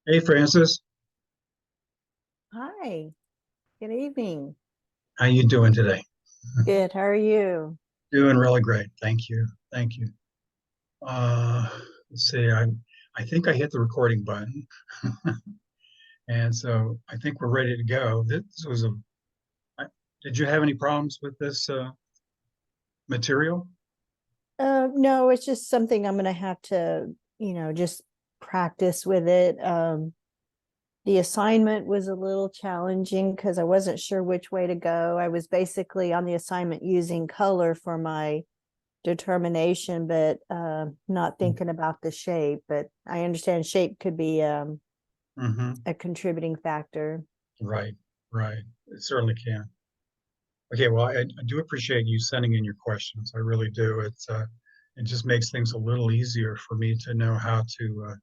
Hey, Francis, Hi, good evening. how you doing today? Good, how are you? Doing really great. Thank you. Thank you. Uh, let's see. I think I hit the recording button, and so I think we're ready to go. This was a. I, did you have any problems with this material? No, it's just something I'm gonna have to, just practice with it. The assignment was a little challenging because I wasn't sure which way to go. I was basically on the assignment using color for my determination, but not thinking about the shape. But I understand shape could be Mm-hmm. a contributing factor. Right. Right. It certainly can. Okay. Well, I do appreciate you sending in your questions. I really do. It just makes things a little easier for me to know how to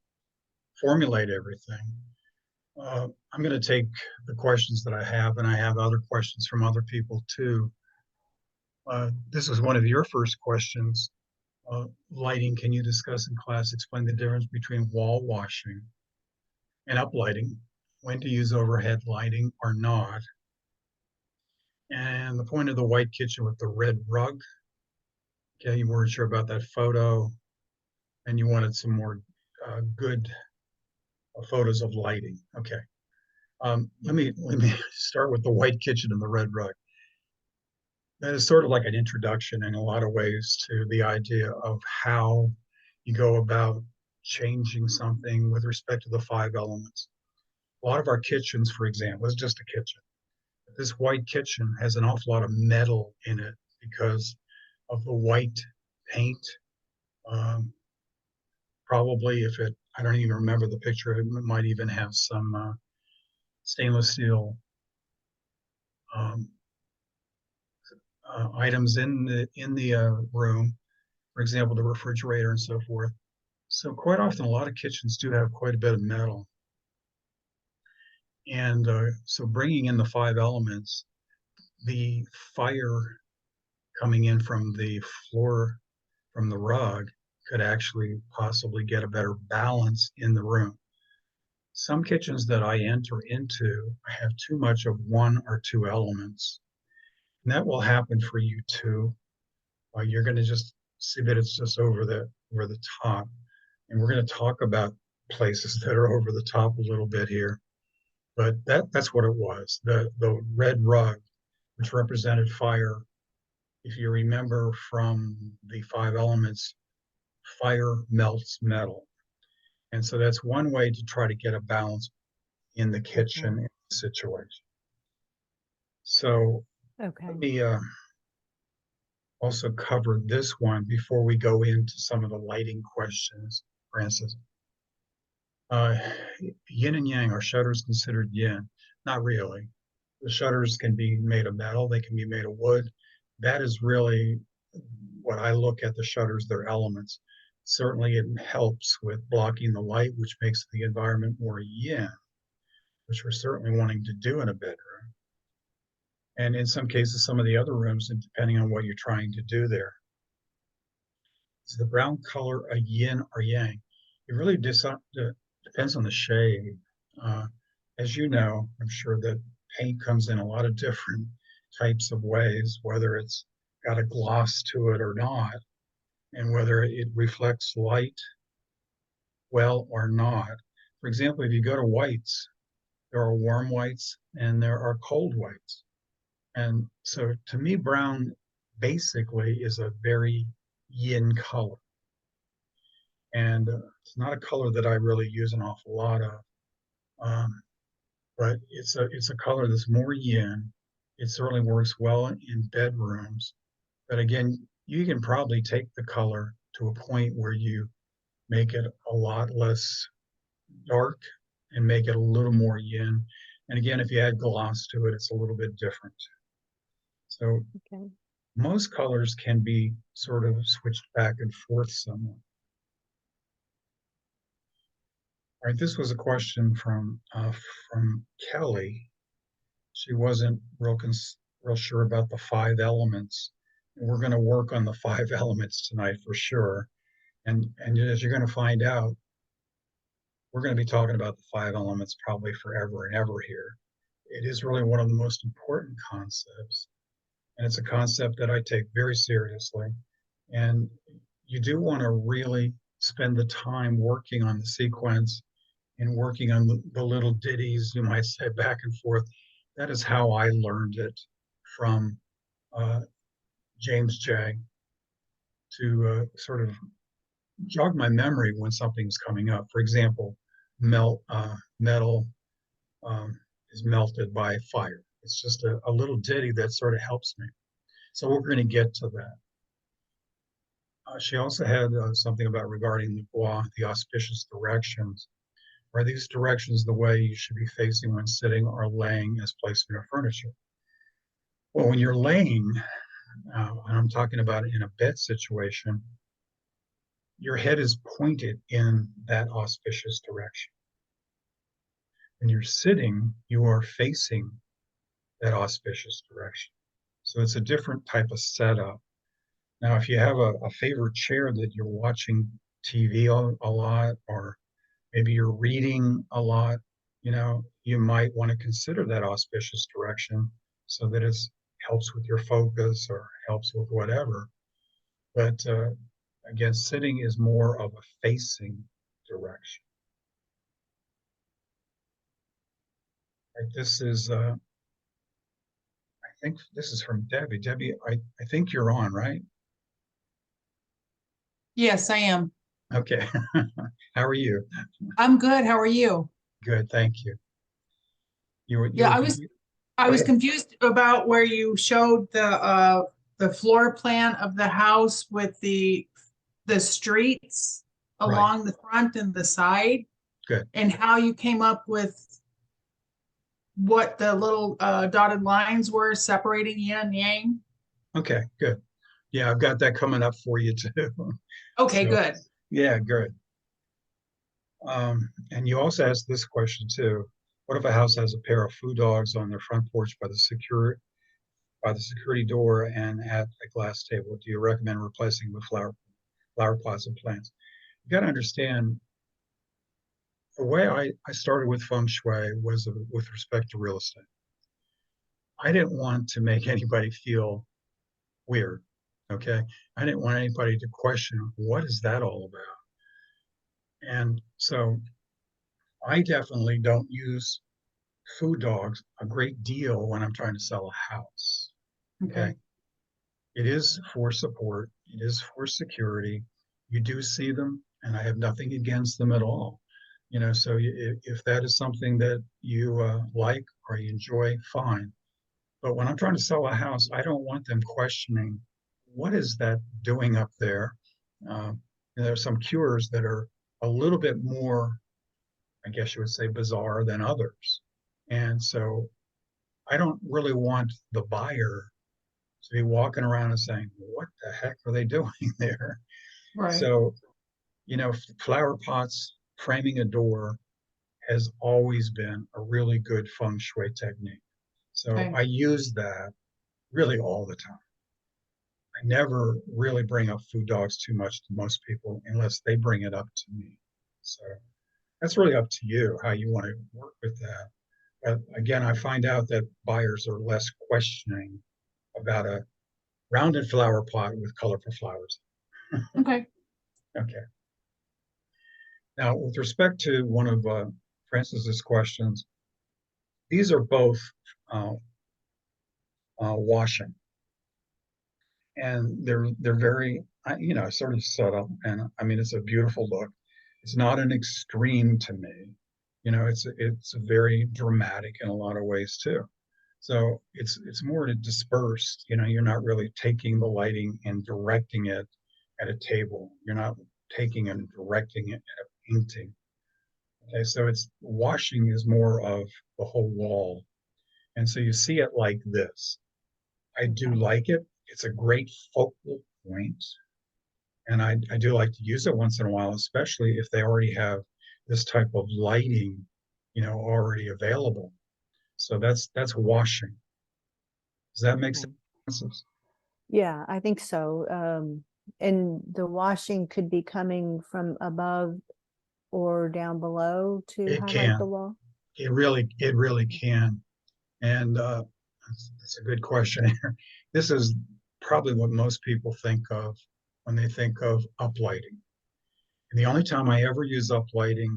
formulate everything. I'm going to take the questions that I have, and I have other questions from other people too. This is one of your first questions. Lighting, can you discuss in class, explain the difference between wall washing and uplighting, when to use overhead lighting or not? And the point of the white kitchen with the red rug. Okay, you weren't sure about that photo, and you wanted some more good photos of lighting. Okay, let me start with the white kitchen and the red rug. That is sort of like an introduction in a lot of ways to the idea of how you go about changing something with respect to the five elements. A lot of our kitchens, for example, is just a kitchen. This white kitchen has an awful lot of metal in it because of the white paint. Um, Probably, if it, I don't even remember the picture, it might even have some stainless steel um, items in the room, for example, the refrigerator and so forth. So quite often, a lot of kitchens do have quite a bit of metal. And so bringing in the five elements, the fire coming in from the floor, from the rug, could actually possibly get a better balance in the room. Some kitchens that I enter into have too much of one or two elements. And that will happen for you too. You're going to just see that it's just over the top. And we're going to talk about places that are over the top a little bit here. But that's what it was. The red rug, which represented fire. If you remember from the five elements, fire melts metal. And so that's one way to try to get a balance in the Okay. kitchen situation. So let Okay. me also cover this one before we go into some of the lighting questions, Francis. Uh, Yin and yang, are shutters considered yin? Not really. The shutters can be made of metal, they can be made of wood. That is really what I look at the shutters, they're elements. Certainly, it helps with blocking the light, which makes the environment more yin, which we're certainly wanting to do in a bedroom. And in some cases, some of the other rooms, and depending on what you're trying to do there. Is the brown color a yin or yang? It really depends on the shade. Uh, as you know, I'm sure that paint comes in a lot of different types of ways, whether it's got a gloss to it or not, and whether it reflects light well or not. For example, if you go to whites, there are warm whites and there are cold whites. And so to me, brown basically is a very yin color. And it's not a color that I really use an awful lot of, um, but it's a color that's more yin. It certainly works well in bedrooms, but again, you can probably take the color to a point where you make it a lot less dark and make it a little more yin. And again, if you add gloss to it, it's a little bit different. So Okay. most colors can be sort of switched back and forth somewhat. All right, this was a question from Kelly. She wasn't real sure about the five elements. And we're going to work on the five elements tonight for sure. And as you're going to find out, we're going to be talking about the five elements probably forever and ever here. It is really one of the most important concepts, and it's a concept that I take very seriously. And you do want to really spend the time working on the sequence and working on the little ditties, you might say, back and forth. That is how I learned it from uh, James J. to sort of jog my memory when something's coming up. For example, metal is melted by fire. It's just a little ditty that sort of helps me. So we're going to get to that. She also had something about regarding the gua, the auspicious directions. Are these directions the way you should be facing when sitting or laying as placement of furniture? Well, when you're laying, and I'm talking about in a bed situation, your head is pointed in that auspicious direction. When you're sitting, you are facing that auspicious direction. So it's a different type of setup. Now, if you have a favorite chair that you're watching TV a lot, or maybe you're reading a lot, you might want to consider that auspicious direction so that it helps with your focus or helps with whatever. But again, sitting is more of a facing direction. Right, this is, I think this is from Debbie. Debbie, I think you're on, right? Yes, I am. Okay. How are you? I'm good. How are you? Good, thank you. You were Yeah, confused? I Go was ahead. confused about where you showed the floor plan of the house with the streets Right, along the front and the side, good. and how you came up with what the little dotted lines were separating yin and yang. Okay, good. Yeah, I've got that coming up for you too. Okay, So, good. yeah, good. And you also asked this question too. What if a house has a pair of food dogs on their front porch by the security door and at a glass table? Do you recommend replacing with flower pots and plants? You got to understand the way I started with feng shui was with respect to real estate. I didn't want to make anybody feel weird. Okay. I didn't want anybody to question what is that all about. And so I definitely don't use food dogs a great deal when I'm trying to sell a house. Okay. Okay. It is for support, it is for security. You do see them, and I have nothing against them at all. So if that is something that you like or you enjoy, fine. But when I'm trying to sell a house, I don't want them questioning what is that doing up there. There are some cures that are a little bit more, I guess you would say, bizarre than others. And so I don't really want the buyer to be walking around and saying, what the heck are they doing there? Right. So, flower pots, framing a door has always been a really good feng shui technique. So Okay. I use that really all the time. I never really bring up food dogs too much to most people unless they bring it up to me. So that's really up to you how you want to work with that. But again, I find out that buyers are less questioning about a rounded flower pot with colorful flowers. Okay. Okay. Now, with respect to one of Francis's questions, these are both uh, washing, and they're very sort of subtle, and I mean it's a beautiful look. It's not an extreme to me. It's very dramatic in a lot of ways too. So it's more to disperse. You're not really taking the lighting and directing it at a table. You're not taking and directing it at a painting. Okay, so it's washing is more of the whole wall. And so you see it like this. I do like it. It's a great focal point, and I do like to use it once in a while, especially if they already have this type of lighting, already available. So that's washing. Does that make Okay. sense? Yeah, I think so. And the washing could be coming from above or down below to It highlight the can. wall? It really can. And that's a good question here. This is probably what most people think of when they think of uplighting. And the only time I ever use uplighting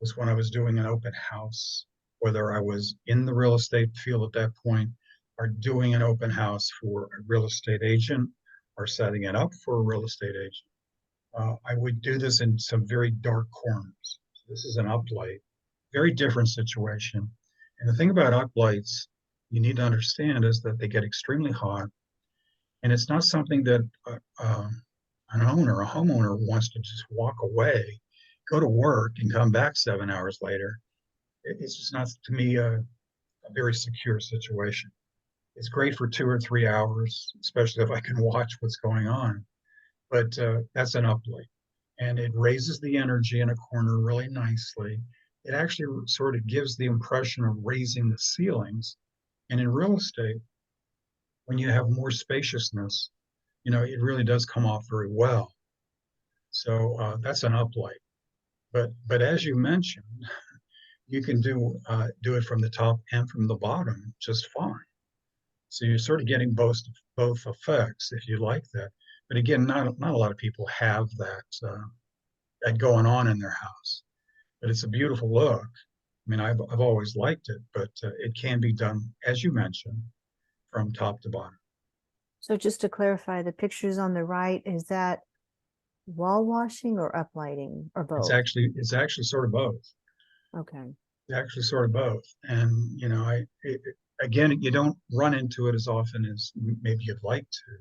was when I was doing an open house, whether I was in the real estate field at that point or doing an open house for a real estate agent or setting it up for a real estate agent. I would do this in some very dark corners. So this is an uplight, very different situation. And the thing about uplights you need to understand is that they get extremely hot, and it's not something that an owner, a homeowner, wants to just walk away, go to work, and come back 7 hours later. It's just not, to me, a very secure situation. It's great for 2 or 3 hours, especially if I can watch what's going on. But that's an uplight, and it raises the energy in a corner really nicely. It actually sort of gives the impression of raising the ceilings. And in real estate, when you have more spaciousness, it really does come off very well. So that's an uplight. But as you mentioned, you can do it from the top and from the bottom just fine. So you're sort of getting both effects if you like that. But again, not a lot of people have that going on in their house. But it's a beautiful look. I mean, I've always liked it, but it can be done, as you mentioned, from top to bottom. So just to clarify, the pictures on the right, is that wall washing or uplighting or It's both? actually sort of both. Okay. It's actually sort of both. And again, you don't run into it as often as maybe you'd like to,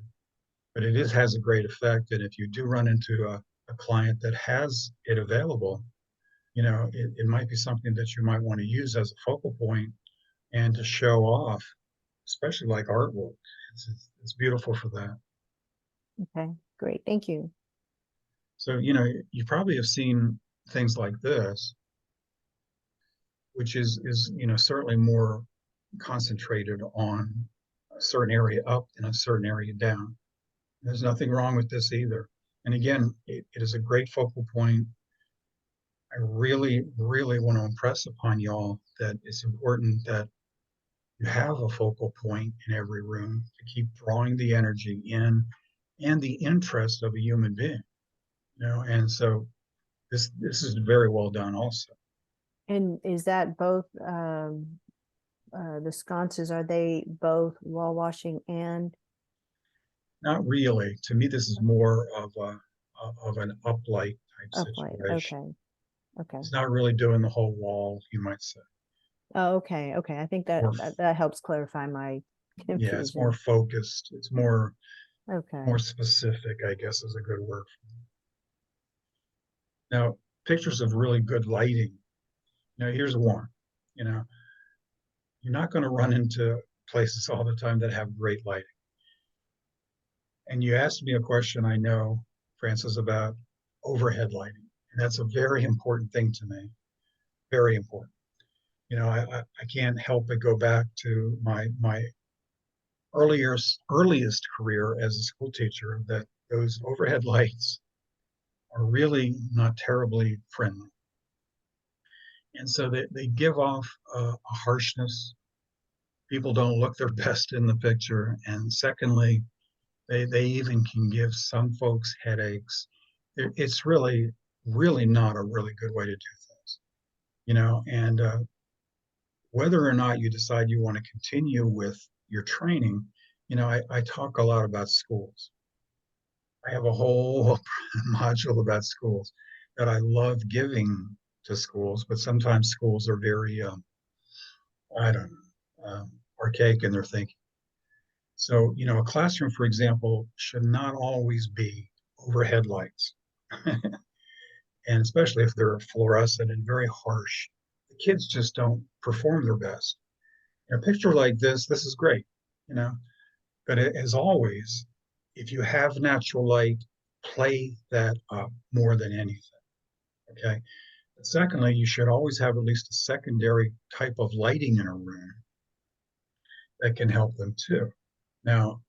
but has a great effect. And if you do run into a client that has it available, it might be something that you might want to use as a focal point and to show off, especially like artwork. It's beautiful for that. Okay, great. Thank you. So, you probably have seen things like this, which is certainly more concentrated on a certain area up and a certain area down. There's nothing wrong with this either. And again, it is a great focal point. I really, really want to impress upon y'all that it's important that you have a focal point in every room to keep drawing the energy in and the interest of a human being. And so this is very well done also. And is that both the sconces, are they both wall washing and Not really. To me, this is more of an uplight type uplight? situation. Okay. Okay. It's not really doing the whole wall, you might say. Oh, okay. Okay. I think More, that helps clarify my yeah, it's more confusion. focused. It's more Okay. specific, I guess is a good word. Now, pictures of really good lighting. Now, here's one. You know, you're not going to run into places all the time that have great lighting. And you asked me a question, I know, Francis, about overhead lighting. And that's a very important thing to me. Very important. I can't help but go back to my earliest career as a school teacher, that those overhead lights are really not terribly friendly. And so they give off a harshness. People don't look their best in the picture. And secondly, they even can give some folks headaches. It's really, really not a really good way to do things, and whether or not you decide you want to continue with your training, I talk a lot about schools. I have a whole module about schools that I love giving to schools, but sometimes schools are very, I don't know, archaic in their thinking. So, a classroom, for example, should not always be overhead lights. And especially if they're fluorescent and very harsh, the kids just don't perform their best. In a picture like this is great, you know, but as always, if you have natural light, play that up more than anything. Okay. But secondly, you should always have at least a secondary type of lighting in a room that can help them too. Now,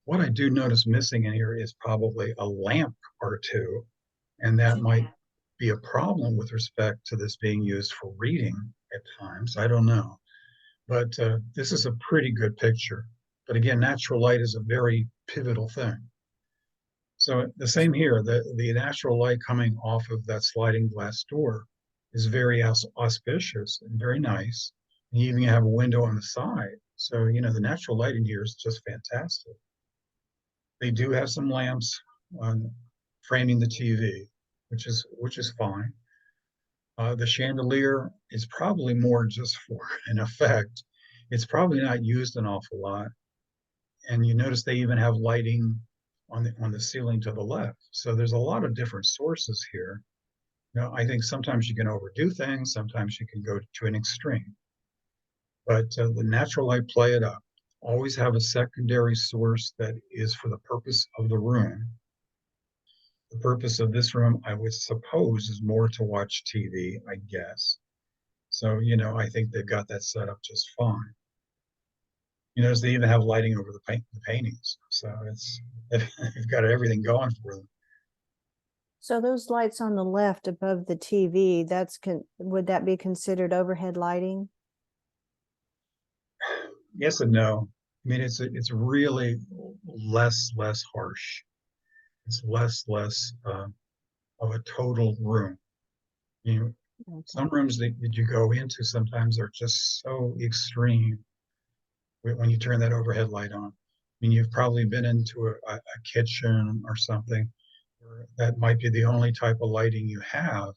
what I do notice missing in here is probably a lamp or two, and that might be a problem with respect to this being used for reading at times. I don't know. But this is a pretty good picture. But again, natural light is a very pivotal thing. So the same here, the natural light coming off of that sliding glass door is very auspicious and very nice. And you even have a window on the side. So, the natural light in here is just fantastic. They do have some lamps on framing the TV, which is fine. The chandelier is probably more just for an effect. It's probably not used an awful lot. And you notice they even have lighting on the ceiling to the left. So there's a lot of different sources here. I think sometimes you can overdo things, sometimes you can go to an extreme. But the natural light, play it up. Always have a secondary source that is for the purpose of the room. The purpose of this room, I would suppose, is more to watch TV, I guess. So, I think they've got that set up just fine. As they even have lighting over the paintings. So they've got everything going for them. So those lights on the left above the TV, would that be considered overhead lighting? Yes and no. I mean, it's really less harsh. It's less of a total room. Some rooms that you go into sometimes are just so extreme when you turn that overhead light on. I mean, you've probably been into a kitchen or something where that might be the only type of lighting you have.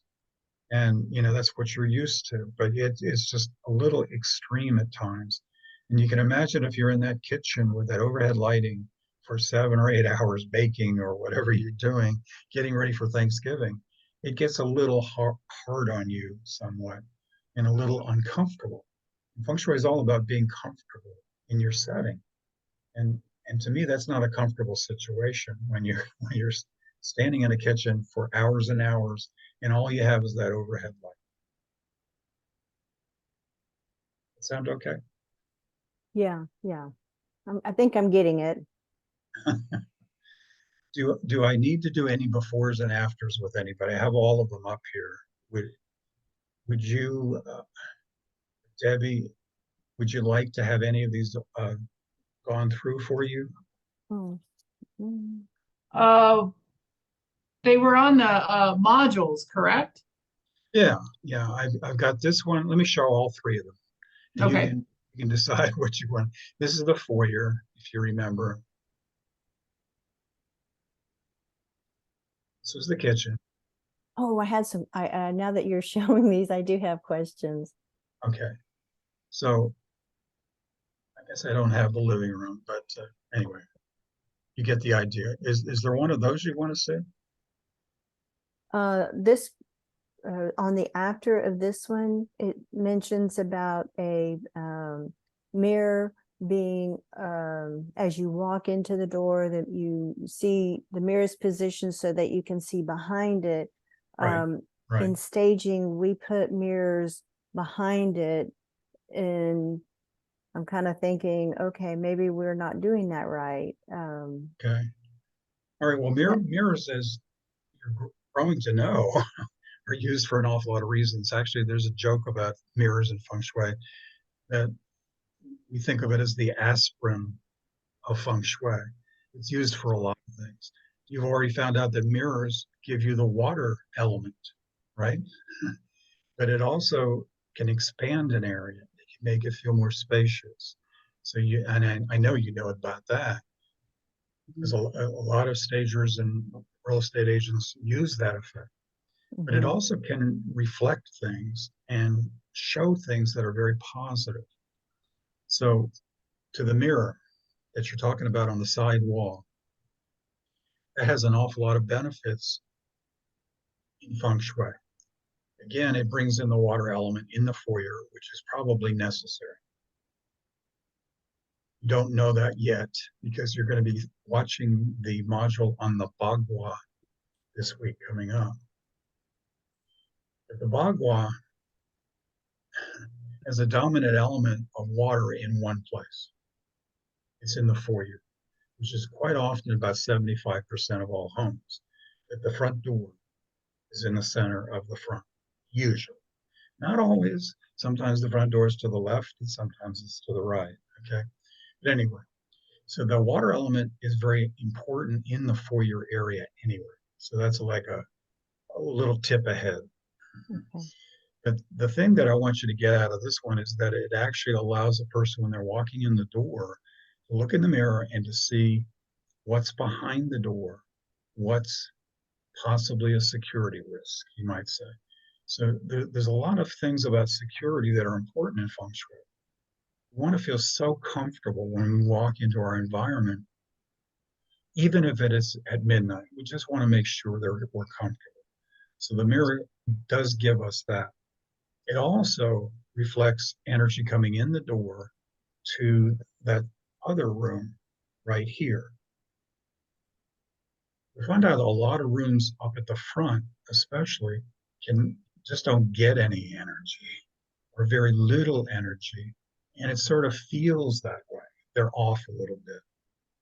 And, that's what you're used to, but it's just a little extreme at times. And you can imagine if you're in that kitchen with that overhead lighting for 7 or 8 hours baking or whatever you're doing, getting ready for Thanksgiving, it gets a little hard on you somewhat and a little uncomfortable. And feng shui is all about being comfortable in your setting. And to me, that's not a comfortable situation when you're standing in a kitchen for hours and hours and all you have is that overhead light. Sound okay? Yeah. I think I'm getting it. Do I need to do any befores and afters with anybody? I have all of them up here. Would you, Debbie, would you like to have any of these gone through for you? Oh. Mm. They were on the modules, correct? Yeah. I've got this one. Let me show all three of them. And Okay. you can decide what you want. This is the foyer, if you remember. This was the kitchen. Oh, I had some, now that you're showing these, I do have questions. Okay. So I guess I don't have the living room, but anyway, you get the idea. Is there one of those you want to see? This on the after of this one, it mentions about a mirror being as you walk into the door, that you see the mirror's positioned so that you can see behind it. Right. In staging, we put mirrors behind it, and I'm kind of thinking, okay, maybe we're not doing that right. Okay. All right. Well, mirrors, as you're growing to know, are used for an awful lot of reasons. Actually, there's a joke about mirrors in feng shui that we think of it as the aspirin of feng shui. It's used for a lot of things. You've already found out that mirrors give you the water element, right? But it also can expand an area. It can make it feel more spacious. So I know you know about that because a lot of stagers and real estate agents use that effect. But it also can reflect things and show things that are very positive. So to the mirror that you're talking about on the side wall, that has an awful lot of benefits in feng shui. Again, it brings in the water element in the foyer, which is probably necessary. You don't know that yet because you're going to be watching the module on the bagua this week coming up. But the bagua has a dominant element of water in one place. It's in the foyer, which is quite often about 75% of all homes. At the front door, is in the center of the front, usually. Not always. Sometimes the front door is to the left and sometimes it's to the right. Okay. But anyway, so the water element is very important in the foyer area anyway. So that's like a little tip ahead. Okay. But the thing that I want you to get out of this one is that it actually allows a person when they're walking in the door to look in the mirror and to see what's behind the door, what's possibly a security risk, you might say. So there's a lot of things about security that are important in feng shui. We want to feel so comfortable when we walk into our environment, even if it is at midnight. We just want to make sure that we're comfortable. So the mirror does give us that. It also reflects energy coming in the door to that other room right here. We find out a lot of rooms up at the front, especially, can just don't get any energy or very little energy. And it sort of feels that way. They're off a little bit.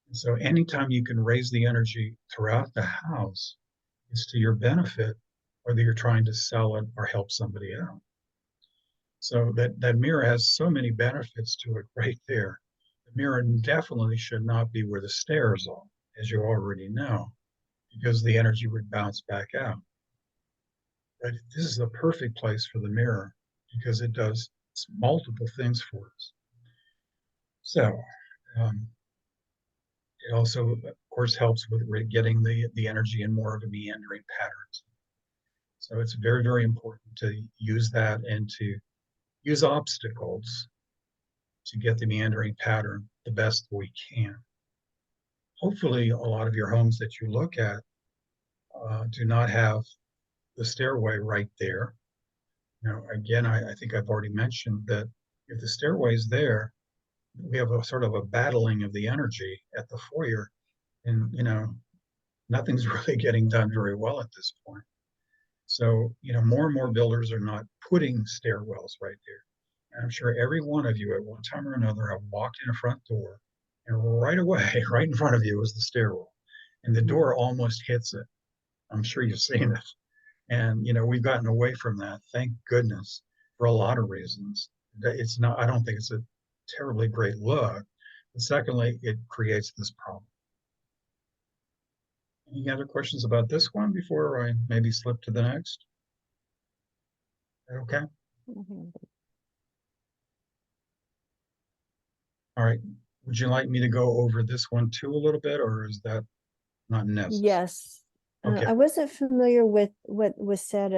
And so anytime you can raise the energy throughout the house, it's to your benefit, whether you're trying to sell it or help somebody out. So that mirror has so many benefits to it right there. The mirror definitely should not be where the stairs are, as you already know, because the energy would bounce back out. But this is the perfect place for the mirror because it does multiple things for us. So um, it also, of course, helps with getting the energy in more of a meandering patterns. So it's very, very important to use that and to use obstacles to get the meandering pattern the best we can. Hopefully, a lot of your homes that you look at do not have the stairway right there. Now, again, I think I've already mentioned that if the stairway is there, we have a sort of a battling of the energy at the foyer, and nothing's really getting done very well at this point. So, more and more builders are not putting stairwells right there. And I'm sure every one of you at one time or another have walked in a front door and right away, right in front of you is the stairwell. And the door almost hits it. I'm sure you've seen it. And we've gotten away from that, thank goodness, for a lot of reasons. It's not, I don't think it's a terribly great look. But secondly, it creates this problem. Any other questions about this one before I maybe slip to the next? Okay. Mhm. All right. Would you like me to go over this one too a little bit, or is that not necessary? Yes. Okay. I wasn't familiar with what was said,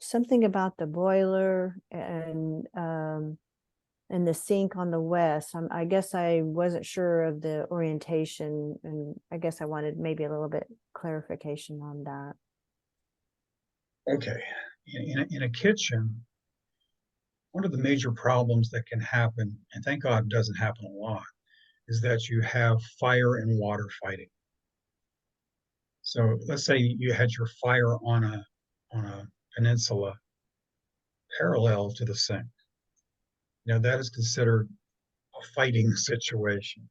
something about the boiler and the sink on the west. I guess I wasn't sure of the orientation, and I guess I wanted maybe a little bit clarification on that. Okay. In a kitchen, one of the major problems that can happen, and thank God it doesn't happen a lot, is that you have fire and water fighting. So let's say you had your fire on a peninsula parallel to the sink. That is considered a fighting situation.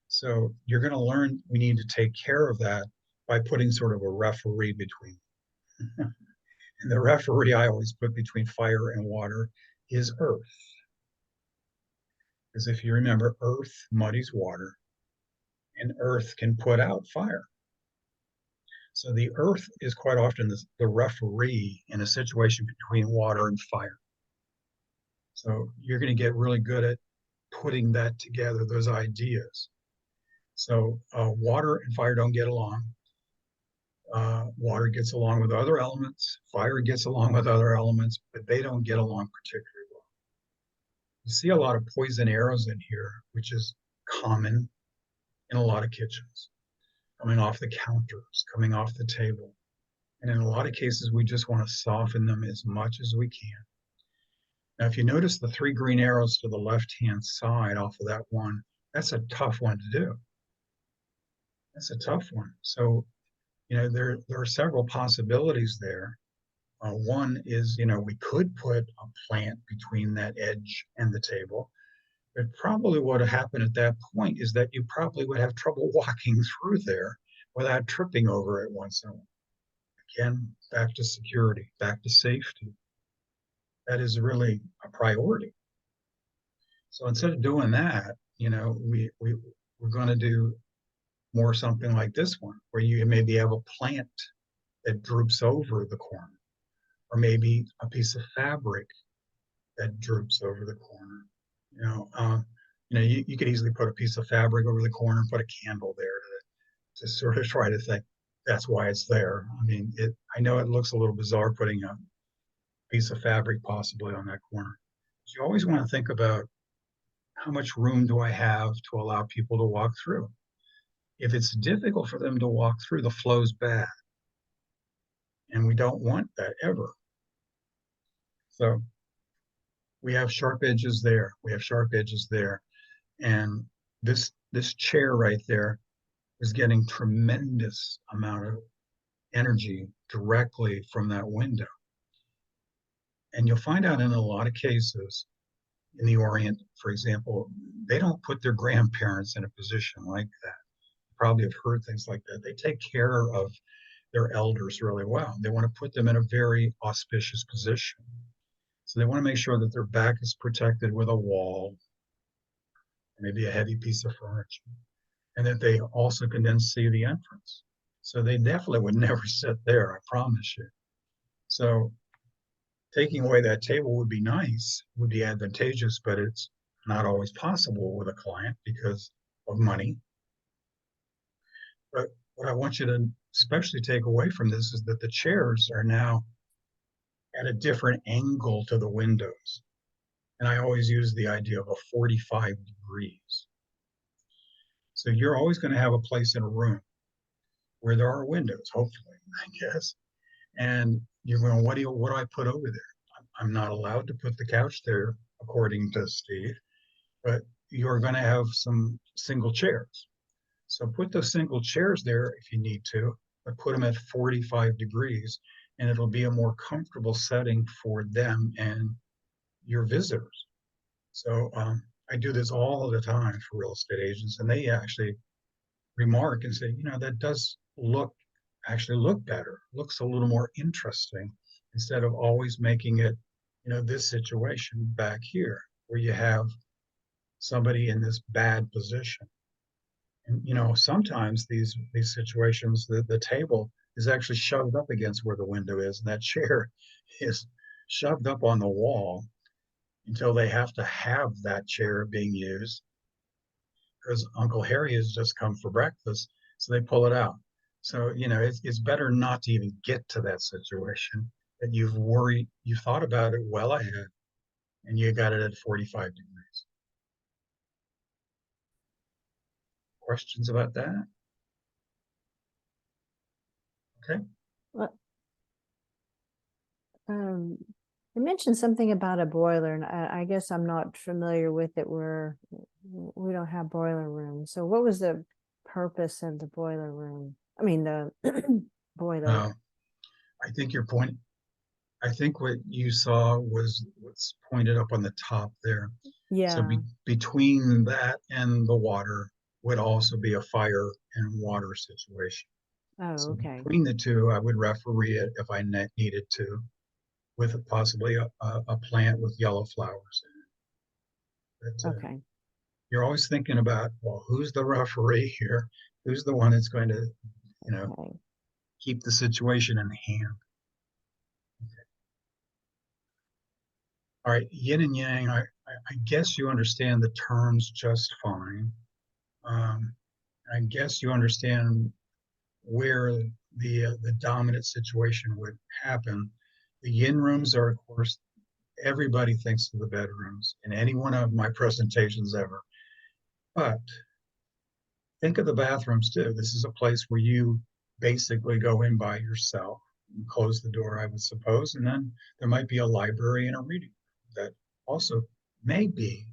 So you're going to learn we need to take care of that by putting sort of a referee between. And the referee I always put between fire and water is earth. Because if you remember, earth muddies water and earth can put out fire. So the earth is quite often the referee in a situation between water and fire. So you're going to get really good at putting that together, those ideas. So water and fire don't get along. Water gets along with other elements. Fire gets along with other elements, but they don't get along particularly well. You see a lot of poison arrows in here, which is common in a lot of kitchens, coming off the counters, coming off the table. And in a lot of cases, we just want to soften them as much as we can. Now, if you notice the 3 green arrows to the left-hand side off of that one, that's a tough one to do. That's a tough one. So, there are several possibilities there. One is, we could put a plant between that edge and the table, but probably what would happen at that point is that you probably would have trouble walking through there without tripping over it once in a while. Again, back to security, back to safety. That is really a priority. So instead of doing that, we're going to do more something like this one, where you maybe have a plant that droops over the corner, or maybe a piece of fabric that droops over the corner. You know, um, you could easily put a piece of fabric over the corner and put a candle there to sort of try to think that's why it's there. I mean, I know it looks a little bizarre putting a piece of fabric possibly on that corner. So you always want to think about how much room do I have to allow people to walk through? If it's difficult for them to walk through, the flow's bad. And we don't want that ever. So we have sharp edges there. We have sharp edges there. And this chair right there is getting tremendous amount of energy directly from that window. And you'll find out in a lot of cases in the Orient, for example, they don't put their grandparents in a position like that. You probably have heard things like that. They take care of their elders really well. They want to put them in a very auspicious position. So they want to make sure that their back is protected with a wall, maybe a heavy piece of furniture, and that they also can then see the entrance. So they definitely would never sit there, I promise you. So taking away that table would be nice, would be advantageous, but it's not always possible with a client because of money. But what I want you to especially take away from this is that the chairs are now at a different angle to the windows. And I always use the idea of a 45 degrees. So you're always going to have a place in a room where there are windows, hopefully, I guess. And you're going, what do I put over there? I'm not allowed to put the couch there, according to Steve, but you're going to have some single chairs. So put those single chairs there if you need to, but put them at 45 degrees, and it'll be a more comfortable setting for them and your visitors. So I do this all the time for real estate agents, and they actually remark and say, that does actually look better, looks a little more interesting, instead of always making it, this situation back here where you have somebody in this bad position. And sometimes these situations, the table is actually shoved up against where the window is, and that chair is shoved up on the wall until they have to have that chair being used because Uncle Harry has just come for breakfast, so they pull it out. So it's better not to even get to that situation, that you've thought about it well ahead, and you got it at 45 degrees. Questions about that? Okay. Well, you mentioned something about a boiler, and I guess I'm not familiar with it. We don't have boiler rooms. So what was the purpose of the boiler room? I mean, the boiler. I think your point. I think what you saw was what's pointed up on the top there. So Yeah. between that and the water would also be a fire and water situation. Oh, So okay. between the two, I would referee it if I needed to, with possibly a plant with yellow flowers in it. But, Okay. you're always thinking about, well, who's the referee here? Who's the one that's going to, Okay. keep the situation in hand? Okay. All right, yin and yang. I guess you understand the terms just fine. Um, I guess you understand where the dominant situation would happen. The yin rooms are, of course, everybody thinks of the bedrooms in any one of my presentations ever. But think of the bathrooms too. This is a place where you basically go in by yourself and close the door, I would suppose, and then there might be a library and a reading that also may be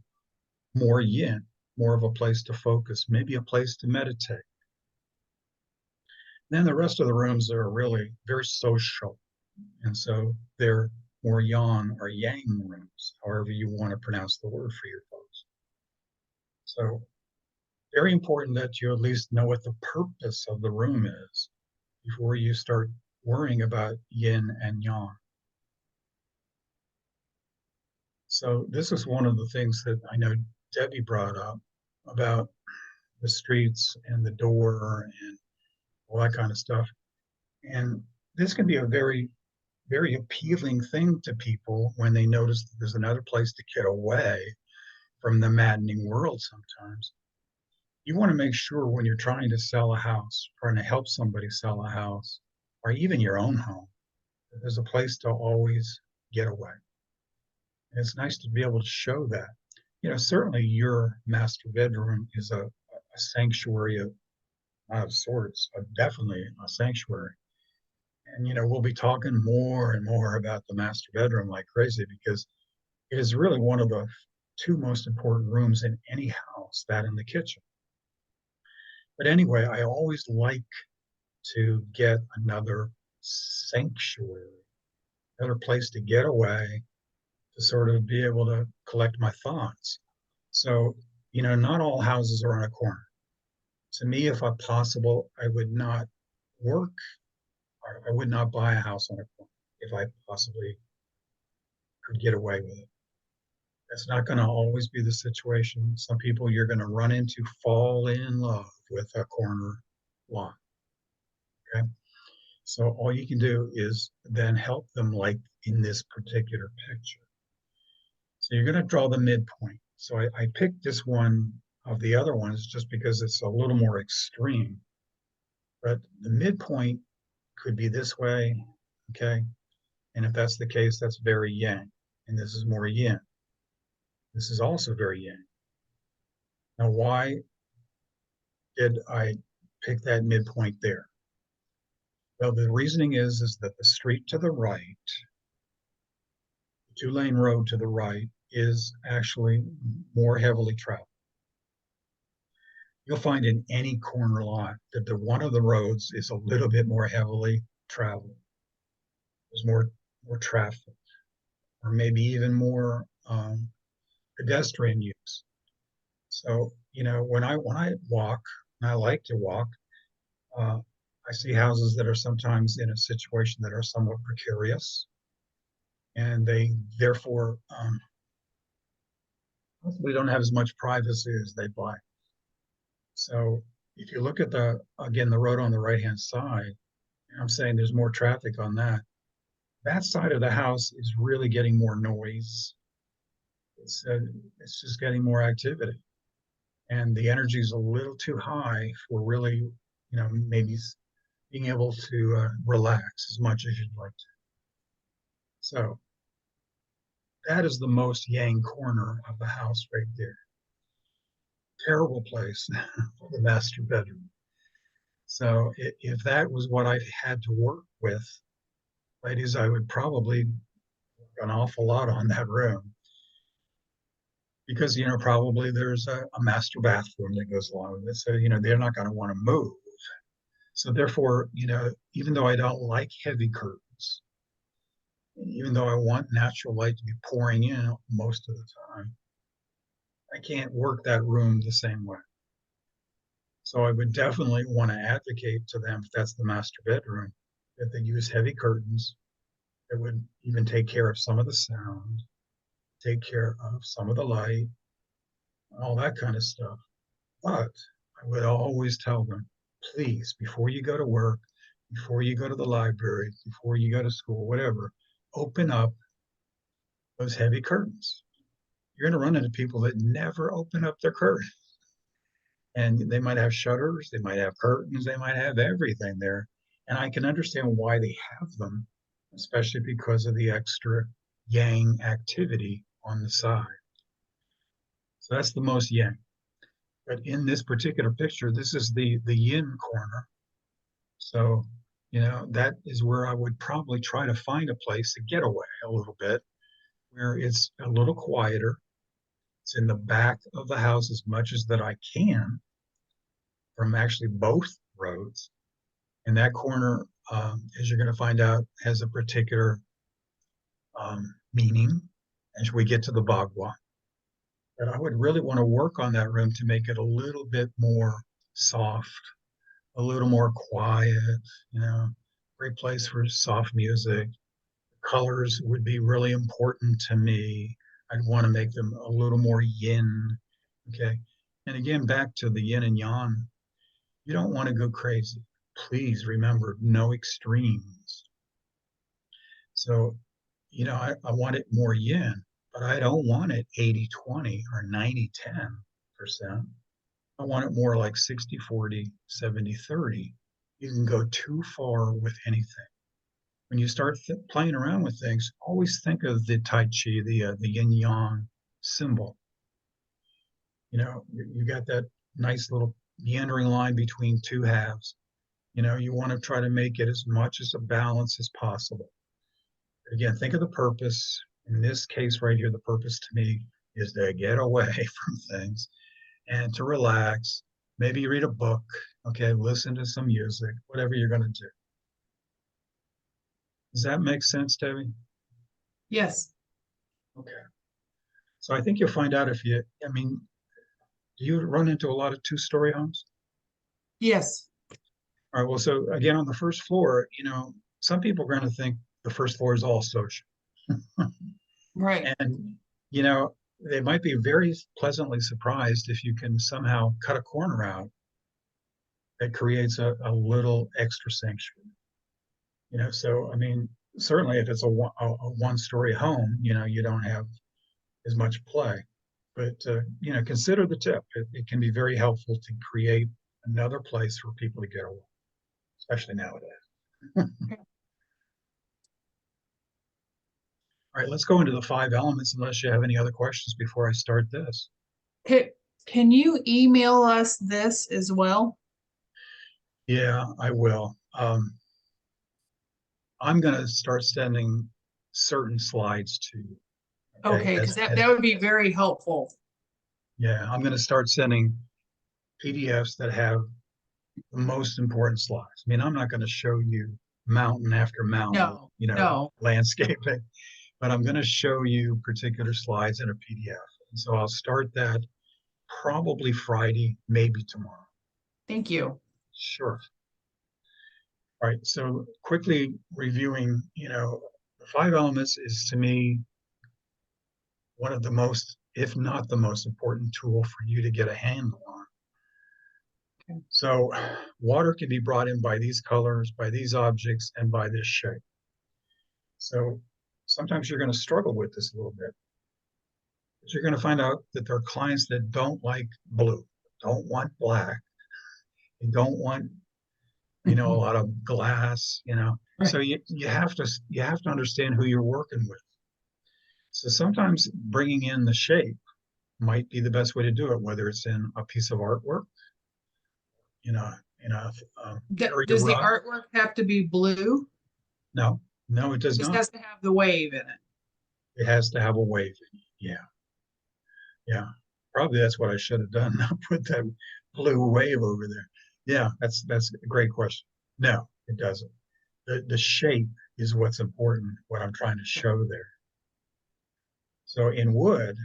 more yin, more of a place to focus, maybe a place to meditate. Then the rest of the rooms are really very social. And so they're more yang or yang rooms, however you want to pronounce the word for your folks. So very important that you at least know what the purpose of the room is before you start worrying about yin and yang. So this is one of the things that I know Debbie brought up about the streets and the door and all that kind of stuff. And this can be a very, very appealing thing to people when they notice that there's another place to get away from the maddening world sometimes. You want to make sure when you're trying to sell a house, trying to help somebody sell a house, or even your own home, that there's a place to always get away. And it's nice to be able to show that. Certainly your master bedroom is a sanctuary of sorts, definitely a sanctuary. And, we'll be talking more and more about the master bedroom like crazy because it is really one of the two most important rooms in any house, that and the kitchen. But anyway, I always like to get another sanctuary, another place to get away, to sort of be able to collect my thoughts. So, not all houses are on a corner. To me, if possible, I would not work or I would not buy a house on a corner if I possibly could get away with it. That's not going to always be the situation. Some people you're going to run into fall in love with a corner lot. Okay. So all you can do is then help them like in this particular picture. So you're going to draw the midpoint. So I picked this one of the other ones just because it's a little more extreme. But the midpoint could be this way, okay? And if that's the case, that's very yang. And this is more yin. This is also very yang. Now, why did I pick that midpoint there? Well, the reasoning is that the street to the right, the two-lane road to the right, is actually more heavily traveled. You'll find in any corner lot that one of the roads is a little bit more heavily traveled. There's more traffic, or maybe even more pedestrian use. So, when I walk, and I like to walk, I see houses that are sometimes in a situation that are somewhat precarious, and they therefore possibly don't have as much privacy as they'd like. So if you look at the road on the right-hand side, I'm saying there's more traffic on that. That side of the house is really getting more noise. It's just getting more activity. And the energy is a little too high for really, maybe being able to relax as much as you'd like to. So that is the most yang corner of the house right there. Terrible place for the master bedroom. So if that was what I had to work with, ladies, I would probably work an awful lot on that room. Because, probably there's a master bathroom that goes along with it. So, they're not going to want to move. So therefore, even though I don't like heavy curtains, even though I want natural light to be pouring in most of the time, I can't work that room the same way. So I would definitely want to advocate to them, if that's the master bedroom, that they use heavy curtains that would even take care of some of the sound, take care of some of the light, all that kind of stuff. But I would always tell them, please, before you go to work, before you go to the library, before you go to school, whatever, open up those heavy curtains. You're going to run into people that never open up their curtains. And they might have shutters, they might have curtains, they might have everything there. And I can understand why they have them, especially because of the extra yang activity on the side. So that's the most yang. But in this particular picture, this is the yin corner. So, that is where I would probably try to find a place to get away a little bit, where it's a little quieter. It's in the back of the house as much as that I can from actually both roads. And that corner, as you're going to find out, has a particular meaning as we get to the Bagua. But I would really want to work on that room to make it a little bit more soft, a little more quiet, great place for soft music. Colors would be really important to me. I'd want to make them a little more yin. Okay. And again, back to the yin and yang, you don't want to go crazy. Please remember, no extremes. So, I want it more yin, but I don't want it 80-20 or 90-10%. I want it more like 60-40, 70-30. You can go too far with anything. When you start playing around with things, always think of the Tai Chi, the yin yang symbol. You got that nice little meandering line between two halves. You want to try to make it as much as a balance as possible. Again, think of the purpose. In this case right here, the purpose to me is to get away from things and to relax. Maybe read a book, okay, listen to some music, whatever you're going to do. Does that make sense, Debbie? Yes. Okay. So I think you'll find out do you run into a lot of two-story homes? Yes. All right, well, so again, on the first floor, some people are going to think the first floor is all social. Right. And, they might be very pleasantly surprised if you can somehow cut a corner out that creates a little extra sanctuary. So, certainly if it's a one-story home, you don't have as much play. But, consider the tip. It can be very helpful to create another place for people to get away, especially nowadays. All right, let's go into the 5 elements unless you have any other questions before I start this. Can you email us this as well? Yeah, I will. I'm going to start sending certain slides to you. Okay, because that would be very helpful. Yeah, I'm going to start sending PDFs that have the most important slides. I'm not going to show you mountain after mountain, No. landscaping, but I'm going to show you particular slides in a PDF. And so I'll start that probably Friday, maybe tomorrow. Thank you. Sure. All right. So quickly reviewing, the 5 elements is to me one of the most, if not the most important tool for you to get a handle on. Okay. So water can be brought in by these colors, by these objects, and by this shape. So sometimes you're going to struggle with this a little bit. But you're going to find out that there are clients that don't like blue, don't want black, they don't want, a lot of glass, Right. So you have to understand who you're working with. So sometimes bringing in the shape might be the best way to do it, whether it's in a piece of artwork, in a area Does the rug. artwork have to be blue? No, it does It just not. has to have the wave in it. It has to have a wave. Yeah. Yeah. Probably that's what I should have done. Not put that blue wave over there. Yeah, that's a great question. No, it doesn't. The shape is what's important, what I'm trying to show there. So in wood,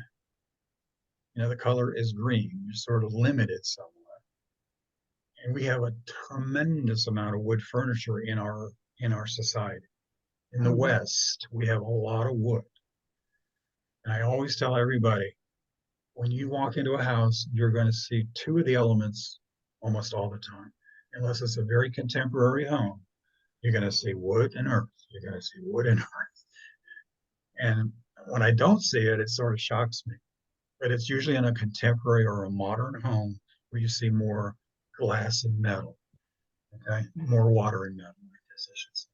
the color is green. You're sort of limited somewhat. And we have a tremendous amount of wood furniture in our society. In the West, we have a lot of wood. And I always tell everybody, when you walk into a house, you're going to see 2 of the elements almost all the time. Unless it's a very contemporary home, you're going to see wood and earth. You're going to see wood and earth. And when I don't see it, it sort of shocks me. But it's usually in a contemporary or a modern home where you see more glass and metal, okay? More water and metal, I guess I should say.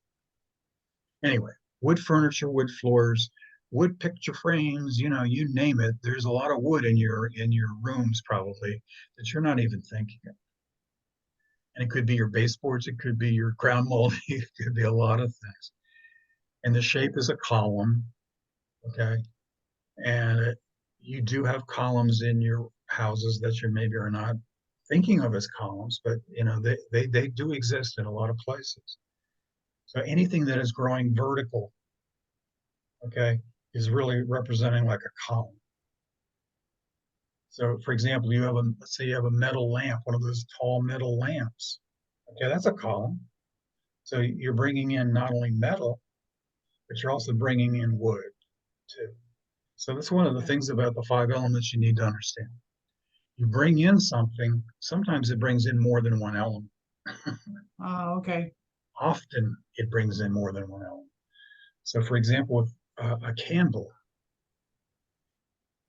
Anyway, wood furniture, wood floors, wood picture frames, you name it. There's a lot of wood in your rooms probably that you're not even thinking of. And it could be your baseboards, it could be your ground molding, it could be a lot of things. And the shape is a column, okay? And you do have columns in your houses that you maybe are not thinking of as columns, but they do exist in a lot of places. So anything that is growing vertical, okay, is really representing like a column. So for example, let's say you have a metal lamp, one of those tall metal lamps. Okay, that's a column. So you're bringing in not only metal, but you're also bringing in wood too. So that's one of the things about the five elements you need to understand. You bring in something, sometimes it brings in more than one element. Oh, okay. Often it brings in more than one element. So for example, with a candle,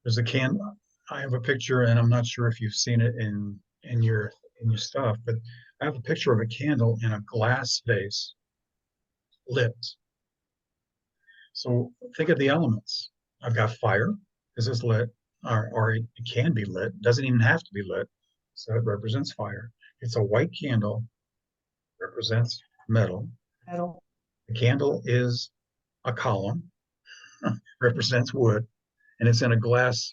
there's a candle. I have a picture, and I'm not sure if you've seen it in your stuff, but I have a picture of a candle in a glass vase lit. So think of the elements. I've got fire, because it's lit, or it can be lit. It doesn't even have to be lit. So it represents fire. It's a white candle, represents metal. Metal. The candle is a column, represents wood, and it's in a glass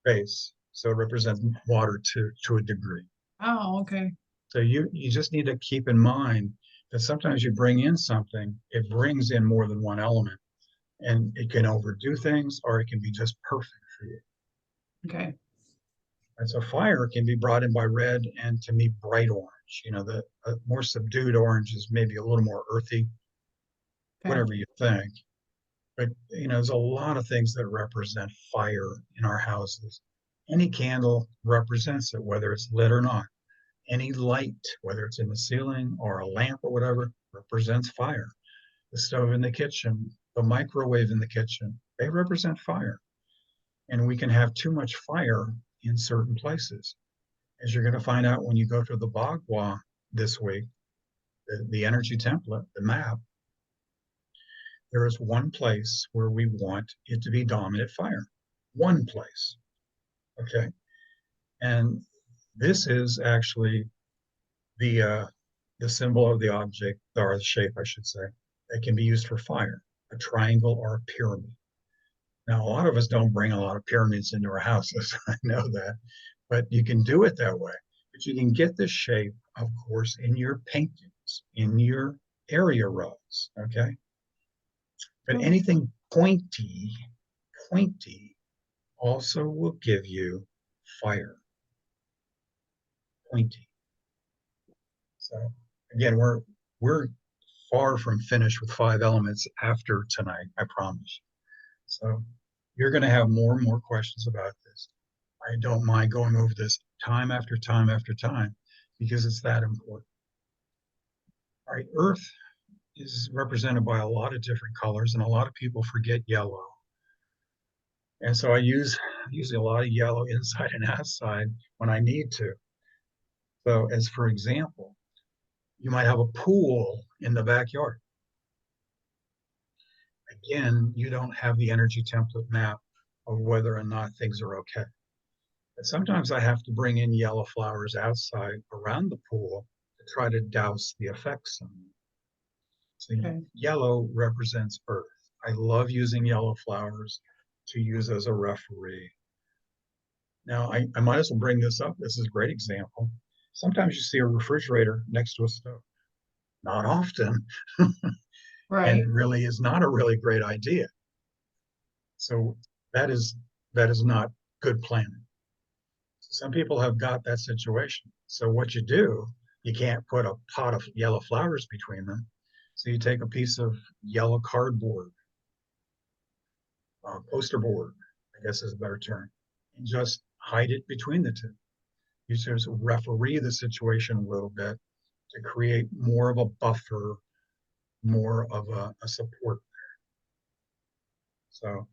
base. So it represents water to a degree. Oh, okay. So you just need to keep in mind that sometimes you bring in something, it brings in more than one element, and it can overdo things or it can be just perfect for you. Okay. And so fire can be brought in by red and to me bright orange. You know, the more subdued orange is maybe a little more earthy, Okay. whatever you think. But you know, there's a lot of things that represent fire in our houses. Any candle represents it, whether it's lit or not. Any light, whether it's in the ceiling or a lamp or whatever, represents fire. The stove in the kitchen, the microwave in the kitchen, they represent fire. And we can have too much fire in certain places. As you're going to find out when you go to the Bagua this week, the energy template, the map, there is one place where we want it to be dominant fire. One place. Okay. And this is actually the symbol of the object, or the shape, I should say, that can be used for fire, a triangle or a pyramid. Now, a lot of us don't bring a lot of pyramids into our houses. I know that, but you can do it that way. But you can get the shape, of course, in your paintings, in your area rugs. Okay. But anything pointy also will give you fire. Pointy. So again, we're far from finished with five elements after tonight, I promise. So you're going to have more and more questions about this. I don't mind going over this time after time after time because it's that important. All right, Earth is represented by a lot of different colors, and a lot of people forget yellow. And so I use usually a lot of yellow inside and outside when I need to. So as for example, you might have a pool in the backyard. Again, you don't have the energy template map of whether or not things are okay. But sometimes I have to bring in yellow flowers outside around the pool to try to douse the effects on them. So Okay. yellow represents earth. I love using yellow flowers to use as a referee. Now, I might as well bring this up. This is a great example. Sometimes you see a refrigerator next to a stove. Not often, and Right. it really is not a really great idea. So that is not good planning. Some people have got that situation. So what you do, you can't put a pot of yellow flowers between them. So you take a piece of yellow cardboard, poster board, I guess is a better term, and just hide it between the two. You sort of referee the situation a little bit to create more of a buffer, more of a support. So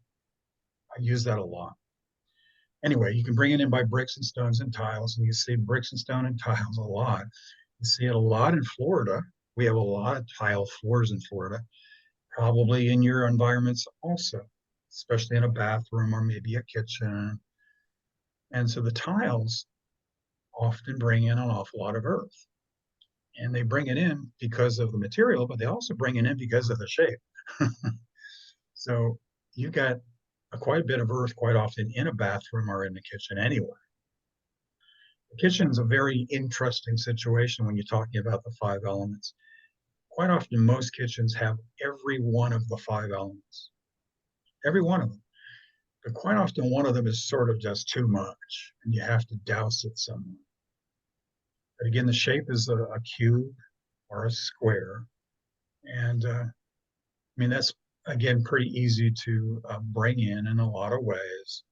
I use that a lot. Anyway, you can bring it in by bricks and stones and tiles, and you see bricks and stone and tiles a lot. You see it a lot in Florida. We have a lot of tile floors in Florida, probably in your environments also, especially in a bathroom or maybe a kitchen. And so the tiles often bring in an awful lot of earth. And they bring it in because of the material, but they also bring it in because of the shape. So you got quite a bit of earth quite often in a bathroom or in the kitchen anyway. The kitchen is a very interesting situation when you're talking about the five elements. Quite often, most kitchens have every one of the five elements, every one of them. But quite often, one of them is sort of just too much, and you have to douse it somewhere. But again, the shape is a cube. or a square. And I mean, that's again pretty easy to bring in a lot of ways.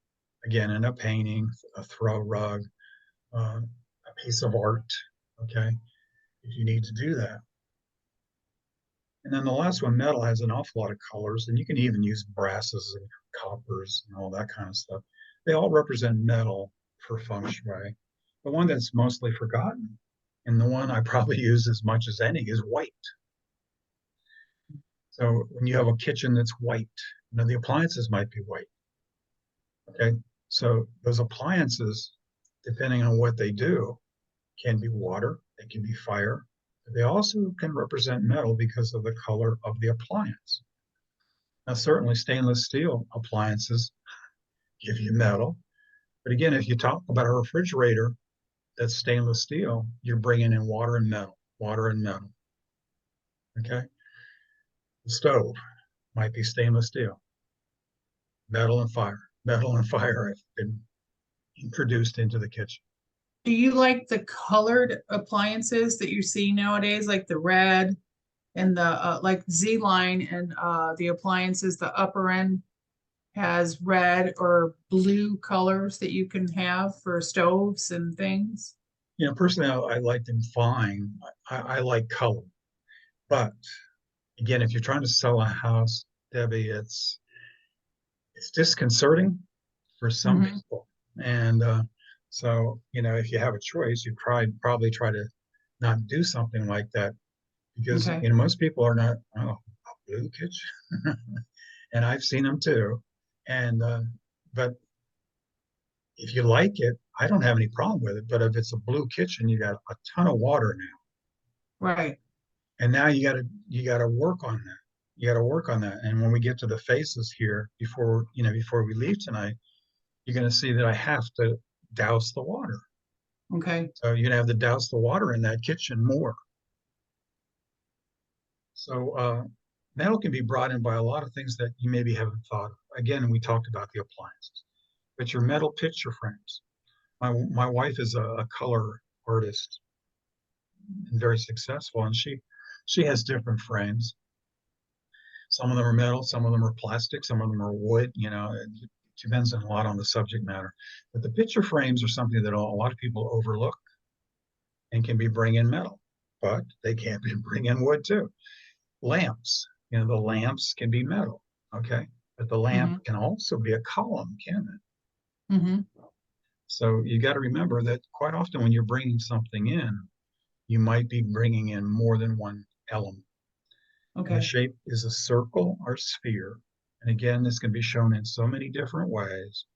Again, in a painting, a throw rug, a piece of art, okay, if you need to do that. And then the last one, metal, has an awful lot of colors, and you can even use brasses and coppers and all that kind of stuff. They all represent metal for feng shui. The one that's mostly forgotten, and the one I probably use as much as any, is white. So when you have a kitchen that's white, the appliances might be white. Okay, so those appliances, depending on what they do, can be water, they can be fire. They also can represent metal because of the color of the appliance. Now, certainly stainless steel appliances give you metal. But again, if you talk about a refrigerator that's stainless steel, you're bringing in water and metal, water and metal. Okay. The stove might be stainless steel, metal and fire. Metal and fire have been introduced into the kitchen. Do you like the colored appliances that you see nowadays, like the red and the like Z line and the appliances, the upper end has red or blue colors that you can have for stoves and things? Personally, I like them fine. I like color. But again, if you're trying to sell a house, Debbie, it's disconcerting for some Mhm. people. And so, if you have a choice, you probably try to not do something like that because, Okay. most people are not, oh, a blue kitchen. And I've seen them too. And, but if you like it, I don't have any problem with it. But if it's a blue kitchen, you got a ton of water now. Right. And now you gotta work on that. You gotta work on that. And when we get to the faces here, before we leave tonight, you're gonna see that I have to douse the water. Okay. So you're gonna have to douse the water in that kitchen more. So metal can be brought in by a lot of things that you maybe haven't thought of. Again, we talked about the appliances, but your metal picture frames. My wife is a color artist and very successful, and she has different frames. Some of them are metal, some of them are plastic, some of them are wood. It depends a lot on the subject matter. But the picture frames are something that a lot of people overlook and can be bring in metal, but they can't be bring in wood too. Lamps, the lamps can be metal, okay? But the lamp Mm-hmm. can also be a column, can it? Mm-hmm. So you got to remember that quite often when you're bringing something in, you might be bringing in more than one element. And the Okay. shape is a circle or sphere. And again, this can be shown in so many different ways.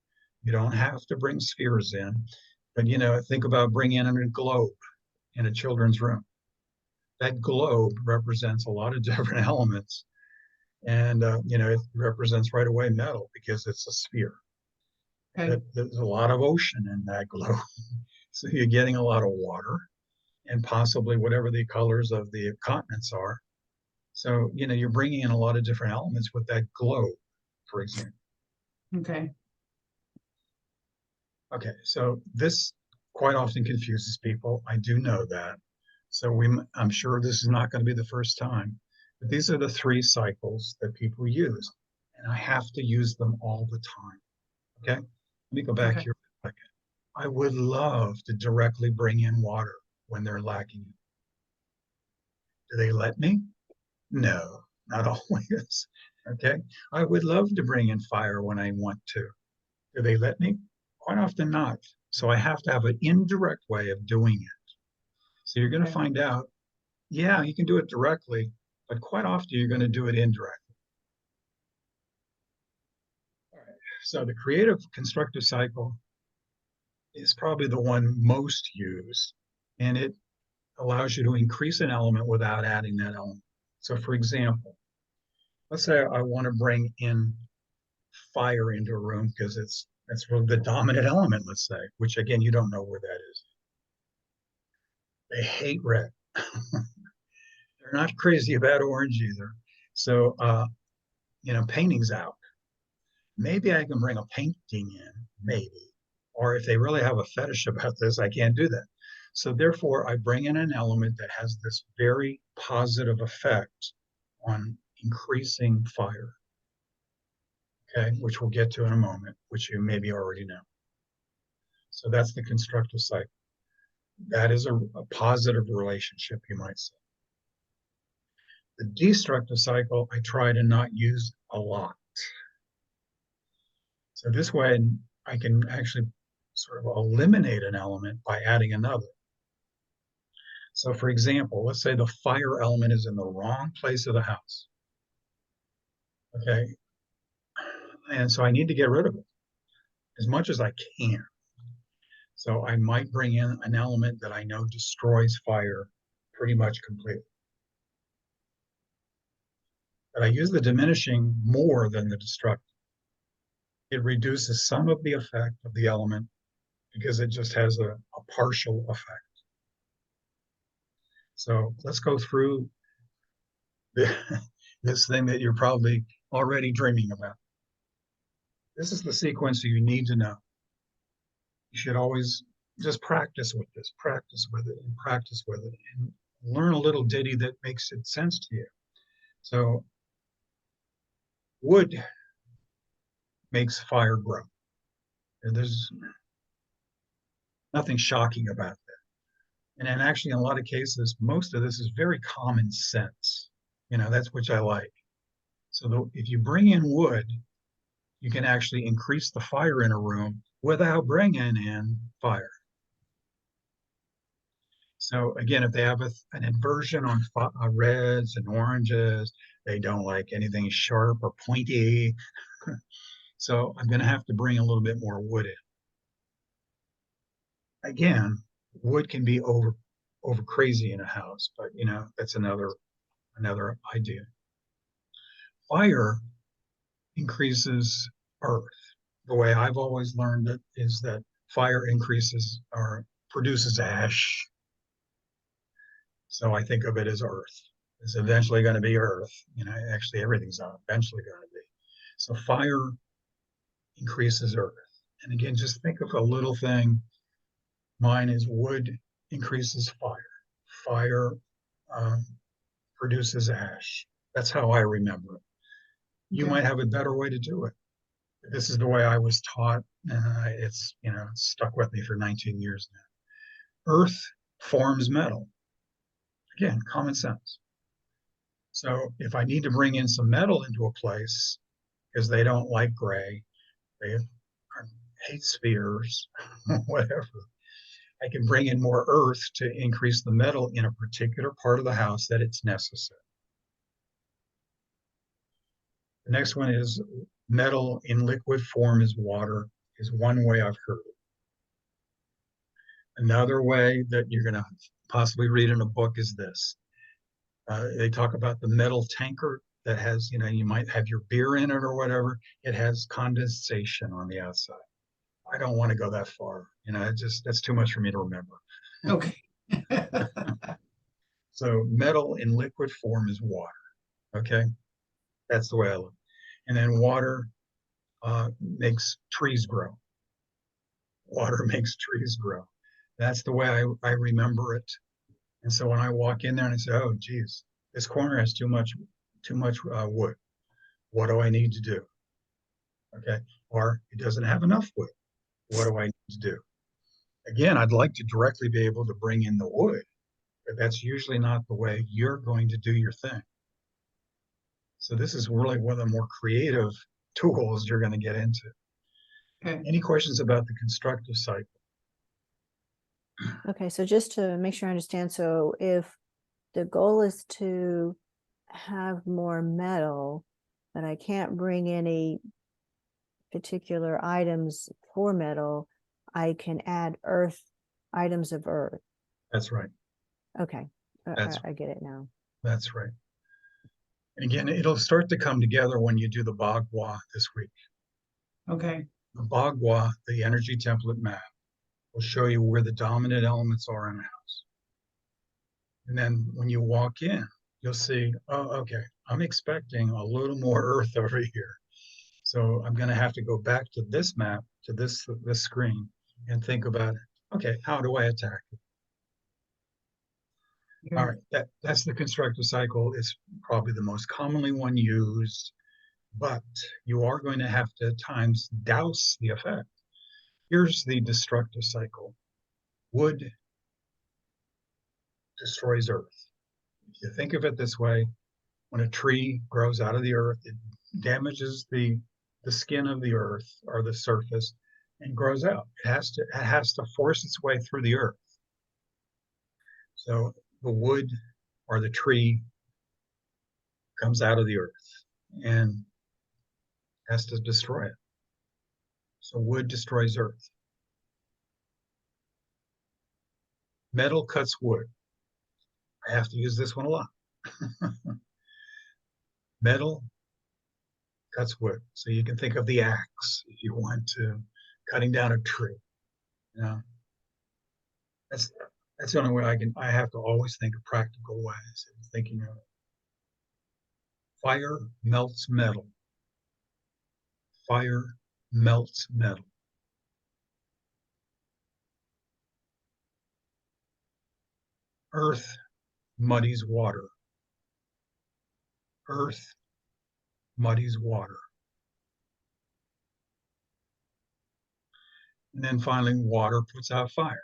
You don't have to bring spheres in, but think about bringing in a globe in a children's room. That globe represents a lot of different elements, and it represents right away metal because it's a sphere. Okay. But there's a lot of ocean in that globe, so you're getting a lot of water and possibly whatever the colors of the continents are. So, you're bringing in a lot of different elements with that globe, for example. Okay. Okay, so this quite often confuses people. I do know that. So I'm sure this is not going to be the first time, but these are the 3 cycles that people use, and I have to use them all the time. Okay, let me go back Okay. here for a second. I would love to directly bring in water when they're lacking it. Do they let me? No, not always. Okay. I would love to bring in fire when I want to. Do they let me? Quite often not. So I have to have an indirect way of doing it. So you're going to Okay. find out, yeah, you can do it directly, but quite often you're going to do it indirectly. All right. So the creative constructive cycle is probably the one most used, and it allows you to increase an element without adding that element. So for example, let's say I want to bring in fire into a room because that's really the dominant element, let's say, which again, you don't know where that is. They hate red. They're not crazy about orange either. So, painting's out. Maybe I can bring a painting in, maybe. Or if they really have a fetish about this, I can't do that. So therefore, I bring in an element that has this very positive effect on increasing fire, okay, which we'll get to in a moment, which you maybe already know. So that's the constructive cycle. That is a positive relationship, you might say. The destructive cycle, I try to not use a lot. So this way, I can actually sort of eliminate an element by adding another. So for example, let's say the fire element is in the wrong place of the house. Okay. And so I need to get rid of it as much as I can. So I might bring in an element that I know destroys fire pretty much completely. But I use the diminishing more than the destructive. It reduces some of the effect of the element because it just has a partial effect. So let's go through this thing that you're probably already dreaming about. This is the sequence you need to know. You should always just practice with this, practice with it, and practice with it, and learn a little ditty that makes it sense to you. So wood makes fire grow. And there's nothing shocking about that. And then actually, in a lot of cases, most of this is very common sense. You know, that's which I like. So if you bring in wood, you can actually increase the fire in a room without bringing in fire. So again, if they have an aversion on reds and oranges, they don't like anything sharp or pointy. So I'm going to have to bring a little bit more wood in. Again, wood can be over crazy in a house, but you know, that's another idea. Fire increases earth. The way I've always learned it is that fire increases or produces ash. So I think of it as earth. It's eventually going to be earth. You know, actually everything's eventually going to be. So fire increases earth. And again, just think of a little thing. Mine is wood increases fire. Fire produces ash. That's how I remember it. You might have a better way to do it. This is the way I was taught. It's, you know, stuck with me for 19 years now. Earth forms metal. Again, common sense. So if I need to bring in some metal into a place because they don't like gray, they hate spheres, whatever, I can bring in more earth to increase the metal in a particular part of the house that it's necessary. The next one is metal in liquid form is water, is one way I've heard it. Another way that you're going to possibly read in a book is this. They talk about the metal tanker that has, you know, you might have your beer in it or whatever. It has condensation on the outside. I don't want to go that far. You know, that's too much for me to remember. Okay. So metal in liquid form is water. Okay. That's the way I look. And then water makes trees grow. Water makes trees grow. That's the way I remember it. And so when I walk in there and I say, oh, geez, this corner has too much wood. What do I need to do? Okay. Or it doesn't have enough wood. What do I need to do? Again, I'd like to directly be able to bring in the wood, but that's usually not the way you're going to do your thing. So this is really one of the more creative tools you're going to get into. Okay. Any questions about the constructive cycle? Okay, so just to make sure I understand, so if the goal is to have more metal, but I can't bring any particular items for metal, I can add earth, items of earth. That's right. Okay, I get it now. That's right. And again, it'll start to come together when you do the Bagua this week. Okay. The Bagua, the energy template map, will show you where the dominant elements are in a house. And then when you walk in, you'll see, oh, okay, I'm expecting a little more earth over here. So I'm going to have to go back to this map, to this screen, and think about, okay, how do I attack it? All right, that's the constructive cycle. It's probably the most commonly one used, but you are going to have to at times douse the effect. Here's the destructive cycle. Wood destroys earth. If you think of it this way, when a tree grows out of the earth, it damages the skin of the earth or the surface and grows out. It has to force its way through the earth. So the wood or the tree comes out of the earth and has to destroy it. So wood destroys earth. Metal cuts wood. I have to use this one a lot. Metal cuts wood. So you can think of the axe if you want to, cutting down a tree. You know, that's that's the only way I have to always think of practical ways of thinking of it. Fire melts metal. Fire melts metal. Earth muddies water. Earth muddies water. And then finally, water puts out fire.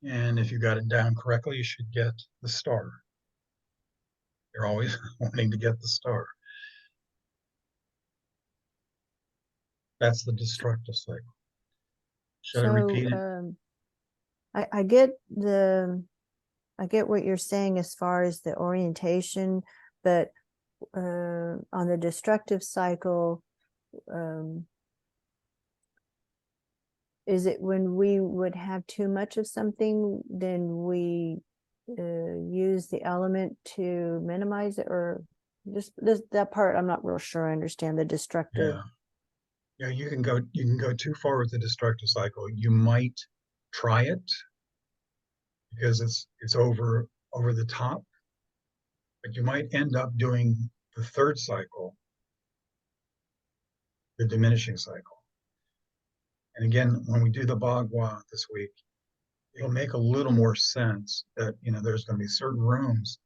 And if you got it down correctly, you should get the star. You're always wanting to get the star. That's the destructive cycle. Should I repeat it? I get I get what you're saying as far as the orientation, but on the destructive cycle, is it when we would have too much of something, then we use the element to minimize it, or just that part I'm not real sure I understand the destructive. Yeah, you can go too far with the destructive cycle. You might try it because it's over the top, but you might end up doing the third cycle, the diminishing cycle. And again, when we do the Bagua this week, it'll make a little more sense that there's going to be certain rooms.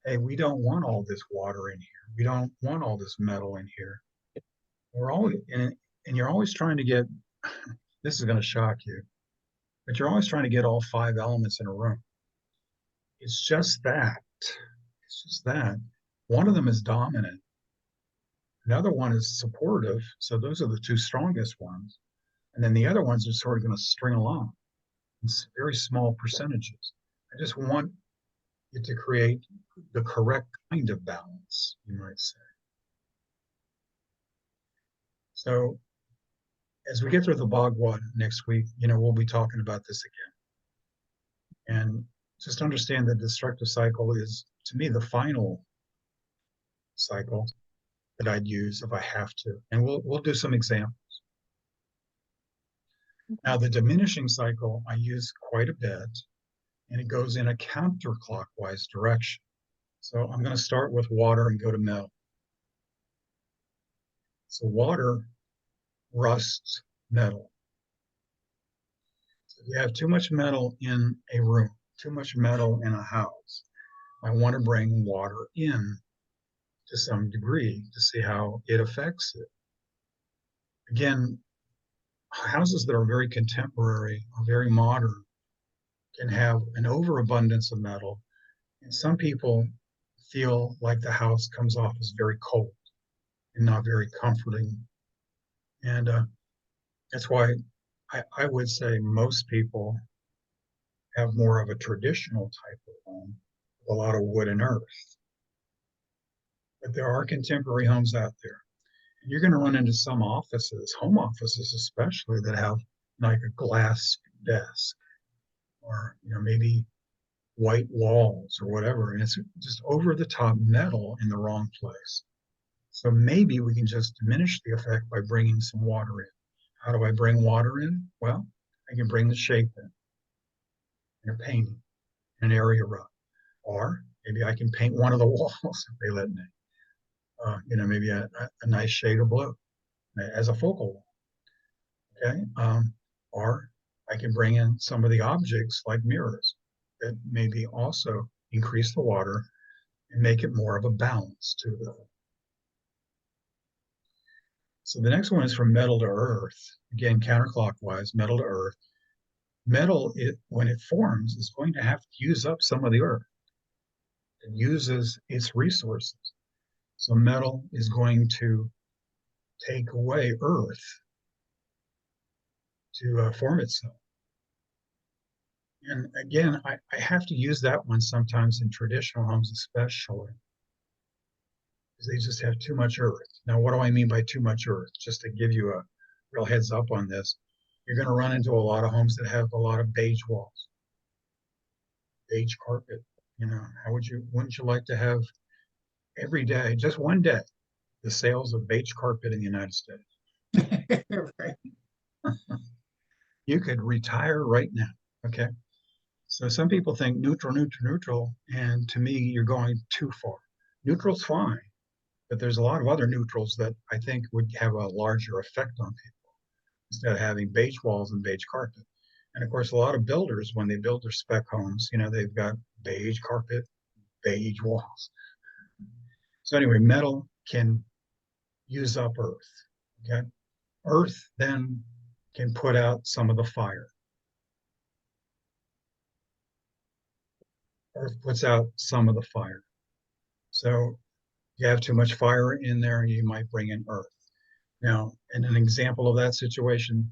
Hey, we don't want all this water in here. We don't want all this metal in here. We're always and you're always trying to get. This is going to shock you, but you're always trying to get all 5 elements in a room. It's just that. It's just that. One of them is dominant. Another one is supportive. So those are the 2 strongest ones. And then the other ones are sort of going to string along in very small percentages. I just want it to create the correct kind of balance, you might say. So as we get through the Bhagavad next week, we'll be talking about this again. And just understand that the destructive cycle is, to me, the final cycle that I'd use if I have to. And we'll do some examples. Now, the diminishing cycle I use quite a bit, and it goes in a counterclockwise direction. So I'm going to start with water and go to metal. So water rusts metal. So if you have too much metal in a room, too much metal in a house, I want to bring water in to some degree to see how it affects it. Again, houses that are very contemporary or very modern can have an overabundance of metal, and some people feel like the house comes off as very cold and not very comforting. And that's why I would say most people have more of a traditional type of home with a lot of wood and earth. But there are contemporary homes out there. And you're going to run into some offices, home offices especially, that have like a glass desk or maybe white walls or whatever. And it's just over the top metal in the wrong place. So maybe we can just diminish the effect by bringing some water in. How do I bring water in? Well, I can bring the shape in a painting, an area rug. Or maybe I can paint one of the walls if they let me. Maybe a nice shade of blue as a focal wall. Okay. Or I can bring in some of the objects like mirrors. that maybe also increase the water and make it more of a balance to it. So the next one is from metal to earth. Again, counterclockwise, metal to earth. Metal, when it forms, is going to have to use up some of the earth. It uses its resources. So metal is going to take away earth to form itself. And again, I have to use that one sometimes in traditional homes, especially, because they just have too much earth. Now, what do I mean by too much earth? Just to give you a real heads up on this, you're going to run into a lot of homes that have a lot of beige walls, beige carpet. Wouldn't you like to have every day, just one day, the sales of beige carpet in the United States? Right. You could retire right now. Okay. So some people think neutral, neutral, neutral. And to me, you're going too far. Neutral's fine, but there's a lot of other neutrals that I think would have a larger effect on people instead of having beige walls and beige carpet. And of course, a lot of builders, when they build their spec homes, they've got beige carpet, beige walls. So anyway, metal can use up earth. Okay. Earth then can put out some of the fire. Earth puts out some of the fire. So you have too much fire in there, you might bring in earth. Now, in an example of that situation,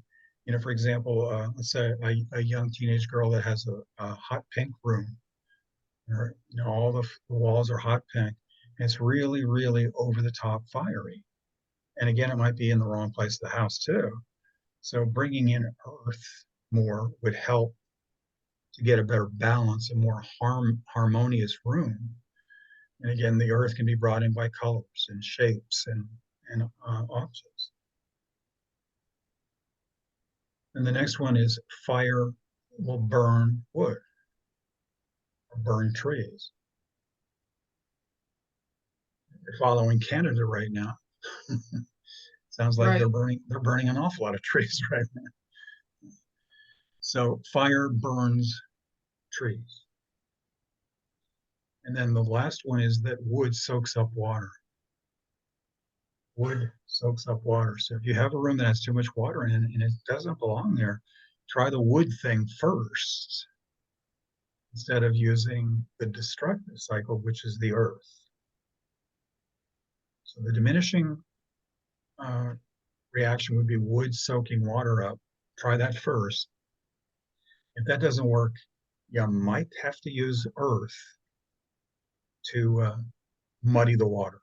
for example, let's say a young teenage girl that has a hot pink room, or all the walls are hot pink. And it's really, really over the top fiery. And again, it might be in the wrong place of the house too. So bringing in earth more would help to get a better balance, a more harmonious room. And again, the earth can be brought in by colors and shapes and objects. And the next one is fire will burn wood or burn trees. You're following Canada right now. Sounds like Right. they're burning an awful lot of trees right now. So fire burns trees. And then the last one is that wood soaks up water. Wood soaks up water. So if you have a room that has too much water in it and it doesn't belong there, try the wood thing first instead of using the destructive cycle, which is the earth. So the diminishing reaction would be wood soaking water up. Try that first. If that doesn't work, you might have to use earth to muddy the water.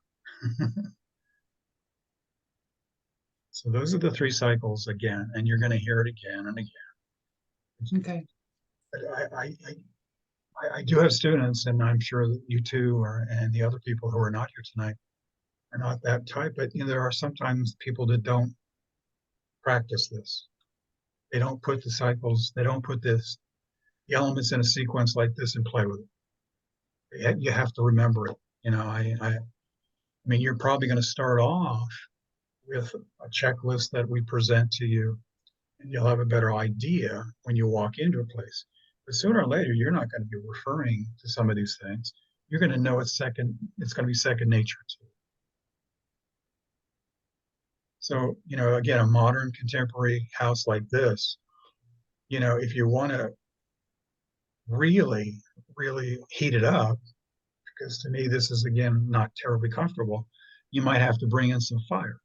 So those are the 3 cycles again, and you're going to hear it again and again. Okay. But I do have students, and I'm sure that you too, and the other people who are not here tonight are not that type. But there are sometimes people that don't practice this. They don't put the cycles. They don't put the elements in a sequence like this and play with it. You have to remember it. I mean, you're probably going to start off with a checklist that we present to you, and you'll have a better idea when you walk into a place. But sooner or later, you're not going to be referring to some of these things. You're going to know it's going to be second nature to you. So, again, a modern contemporary house like this, if you want to really, really heat it up, because to me, this is, again, not terribly comfortable, you might have to bring in some fire.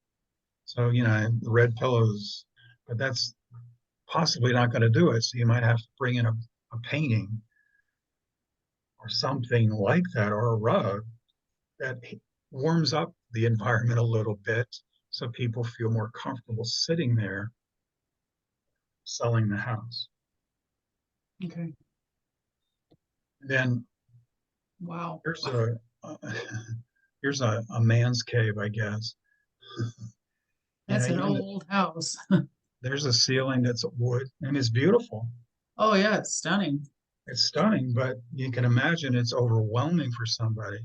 So, the red pillows, but that's possibly not going to do it. So you might have to bring in a painting or something like that, or a rug that warms up the environment a little bit so people feel more comfortable sitting there selling the house. Okay. Then Wow. here's a man's cave, I guess. That's an Even old house. there's a ceiling that's wood, and it's beautiful. Oh yeah, it's stunning. It's stunning, but you can imagine it's overwhelming for somebody.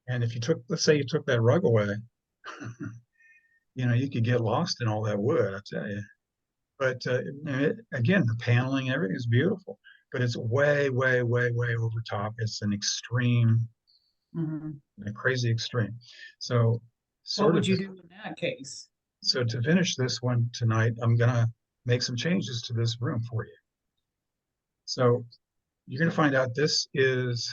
And if let's say you took that rug away, you could get lost in all that wood, I tell you. But again, the paneling, everything is beautiful. but it's way, way, way, way over top. It's an extreme, Mhm. a crazy extreme. So What sort would of, you do in that case? so to finish this one tonight, I'm gonna make some changes to this room for you. So you're gonna find out this is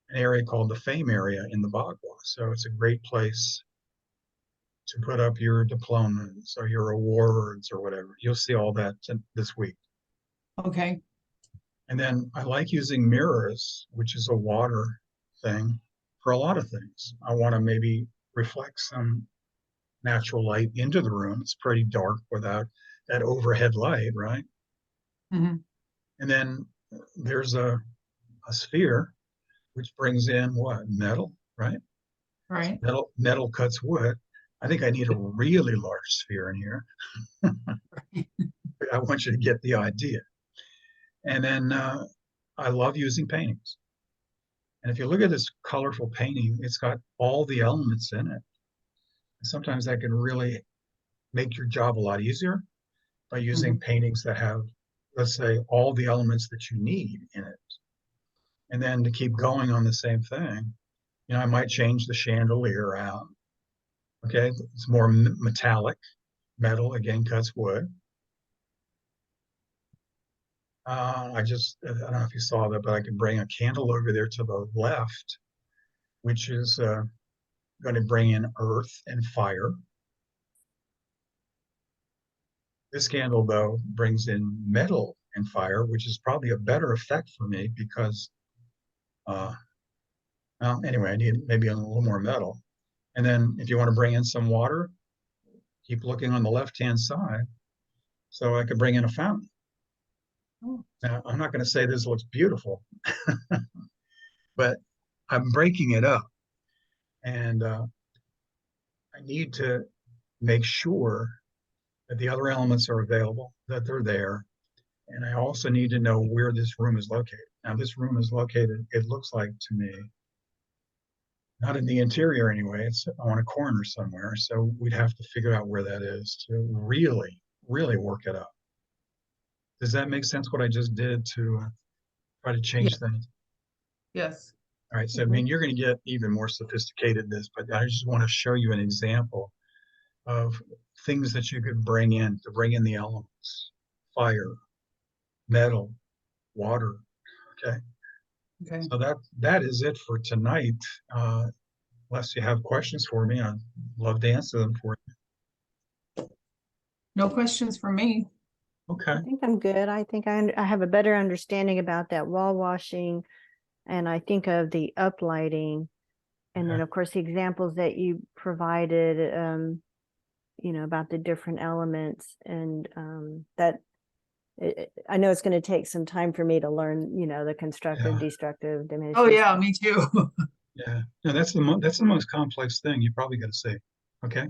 an area called the Fame area in the Bagua. So it's a great place to put up your diplomas or your awards or whatever. You'll see all that this week. Okay. And then I like using mirrors, which is a water thing, for a lot of things. I want to maybe reflect some natural light into the room. It's pretty dark without that overhead light, right? Mhm. And then there's a sphere, which brings in what? Metal, right? So Right. metal cuts wood. I think I need a really large sphere in here. I want you to get the idea. And then I love using paintings. And if you look at this colorful painting, it's got all the elements in it. And sometimes that can really make your job a lot easier by using Mhm. paintings that have, let's say, all the elements that you need in it. And then to keep going on the same thing, I might change the chandelier out. Okay, it's more metallic. Metal again cuts wood. I don't know if you saw that, but I can bring a candle over there to the left, which is going to bring in earth and fire. This candle, though, brings in metal and fire, which is probably a better effect for me because, uh, well, anyway, I need maybe a little more metal. And then if you want to bring in some water, keep looking on the left-hand side. So I could bring in a fountain. Oh, Now, I'm not going to say this looks beautiful, but I'm breaking it up. And I need to make sure that the other elements are available, that they're there. And I also need to know where this room is located. Now, this room is located, it looks like to me, not in the interior anyway, it's on a corner somewhere. So we'd have to figure out where that is to really, really work it up. Does that make sense what I just did to try to yeah. change things? Yes. All right, so I Mhm. mean, you're going to get even more sophisticated in this, but I just want to show you an example of things that you could bring in to bring in the elements: fire, metal, water. Okay, Okay. so that is it for tonight. Unless you have questions for me, I'd love to answer them for No questions for me. you. Okay, I think I'm good. I think I have a better understanding about that wall washing, and I think of the uplighting, and then yeah, of course the examples that you provided, about the different elements, and that I know it's going to take some time for me to learn, the constructive, yeah, destructive, Oh, diminishing yeah, stuff. me too. yeah. No, that's the most complex thing you probably got to say. Okay,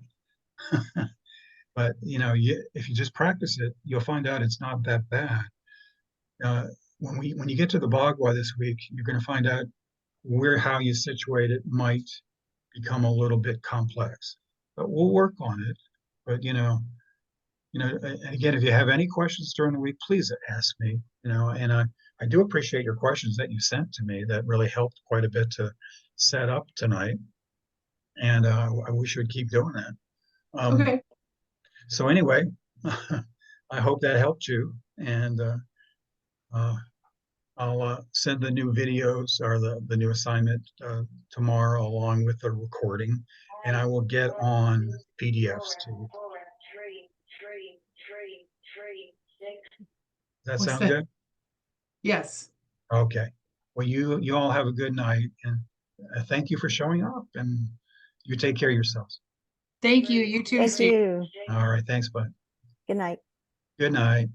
but if you just practice it, you'll find out it's not that bad. Uh, when you get to the Bagua this week, you're going to find out where how you situate it might become a little bit complex, but we'll work on it. But and again, if you have any questions during the week, please ask me. And I do appreciate your questions that you sent to me. That really helped quite a bit to set up tonight, and we should keep doing that. Um, Okay. so anyway, I hope that helped you, and uh, I'll send the new videos or the new assignment tomorrow along with the recording, and I will get on PDFs to you. Does that What's sound that? good? Yes. Okay. Well, you all have a good night, and thank you for showing up, and you take care of yourselves. Thank you. You too, Thank Steve. you. All right. Thanks, bud. Good night. Good night.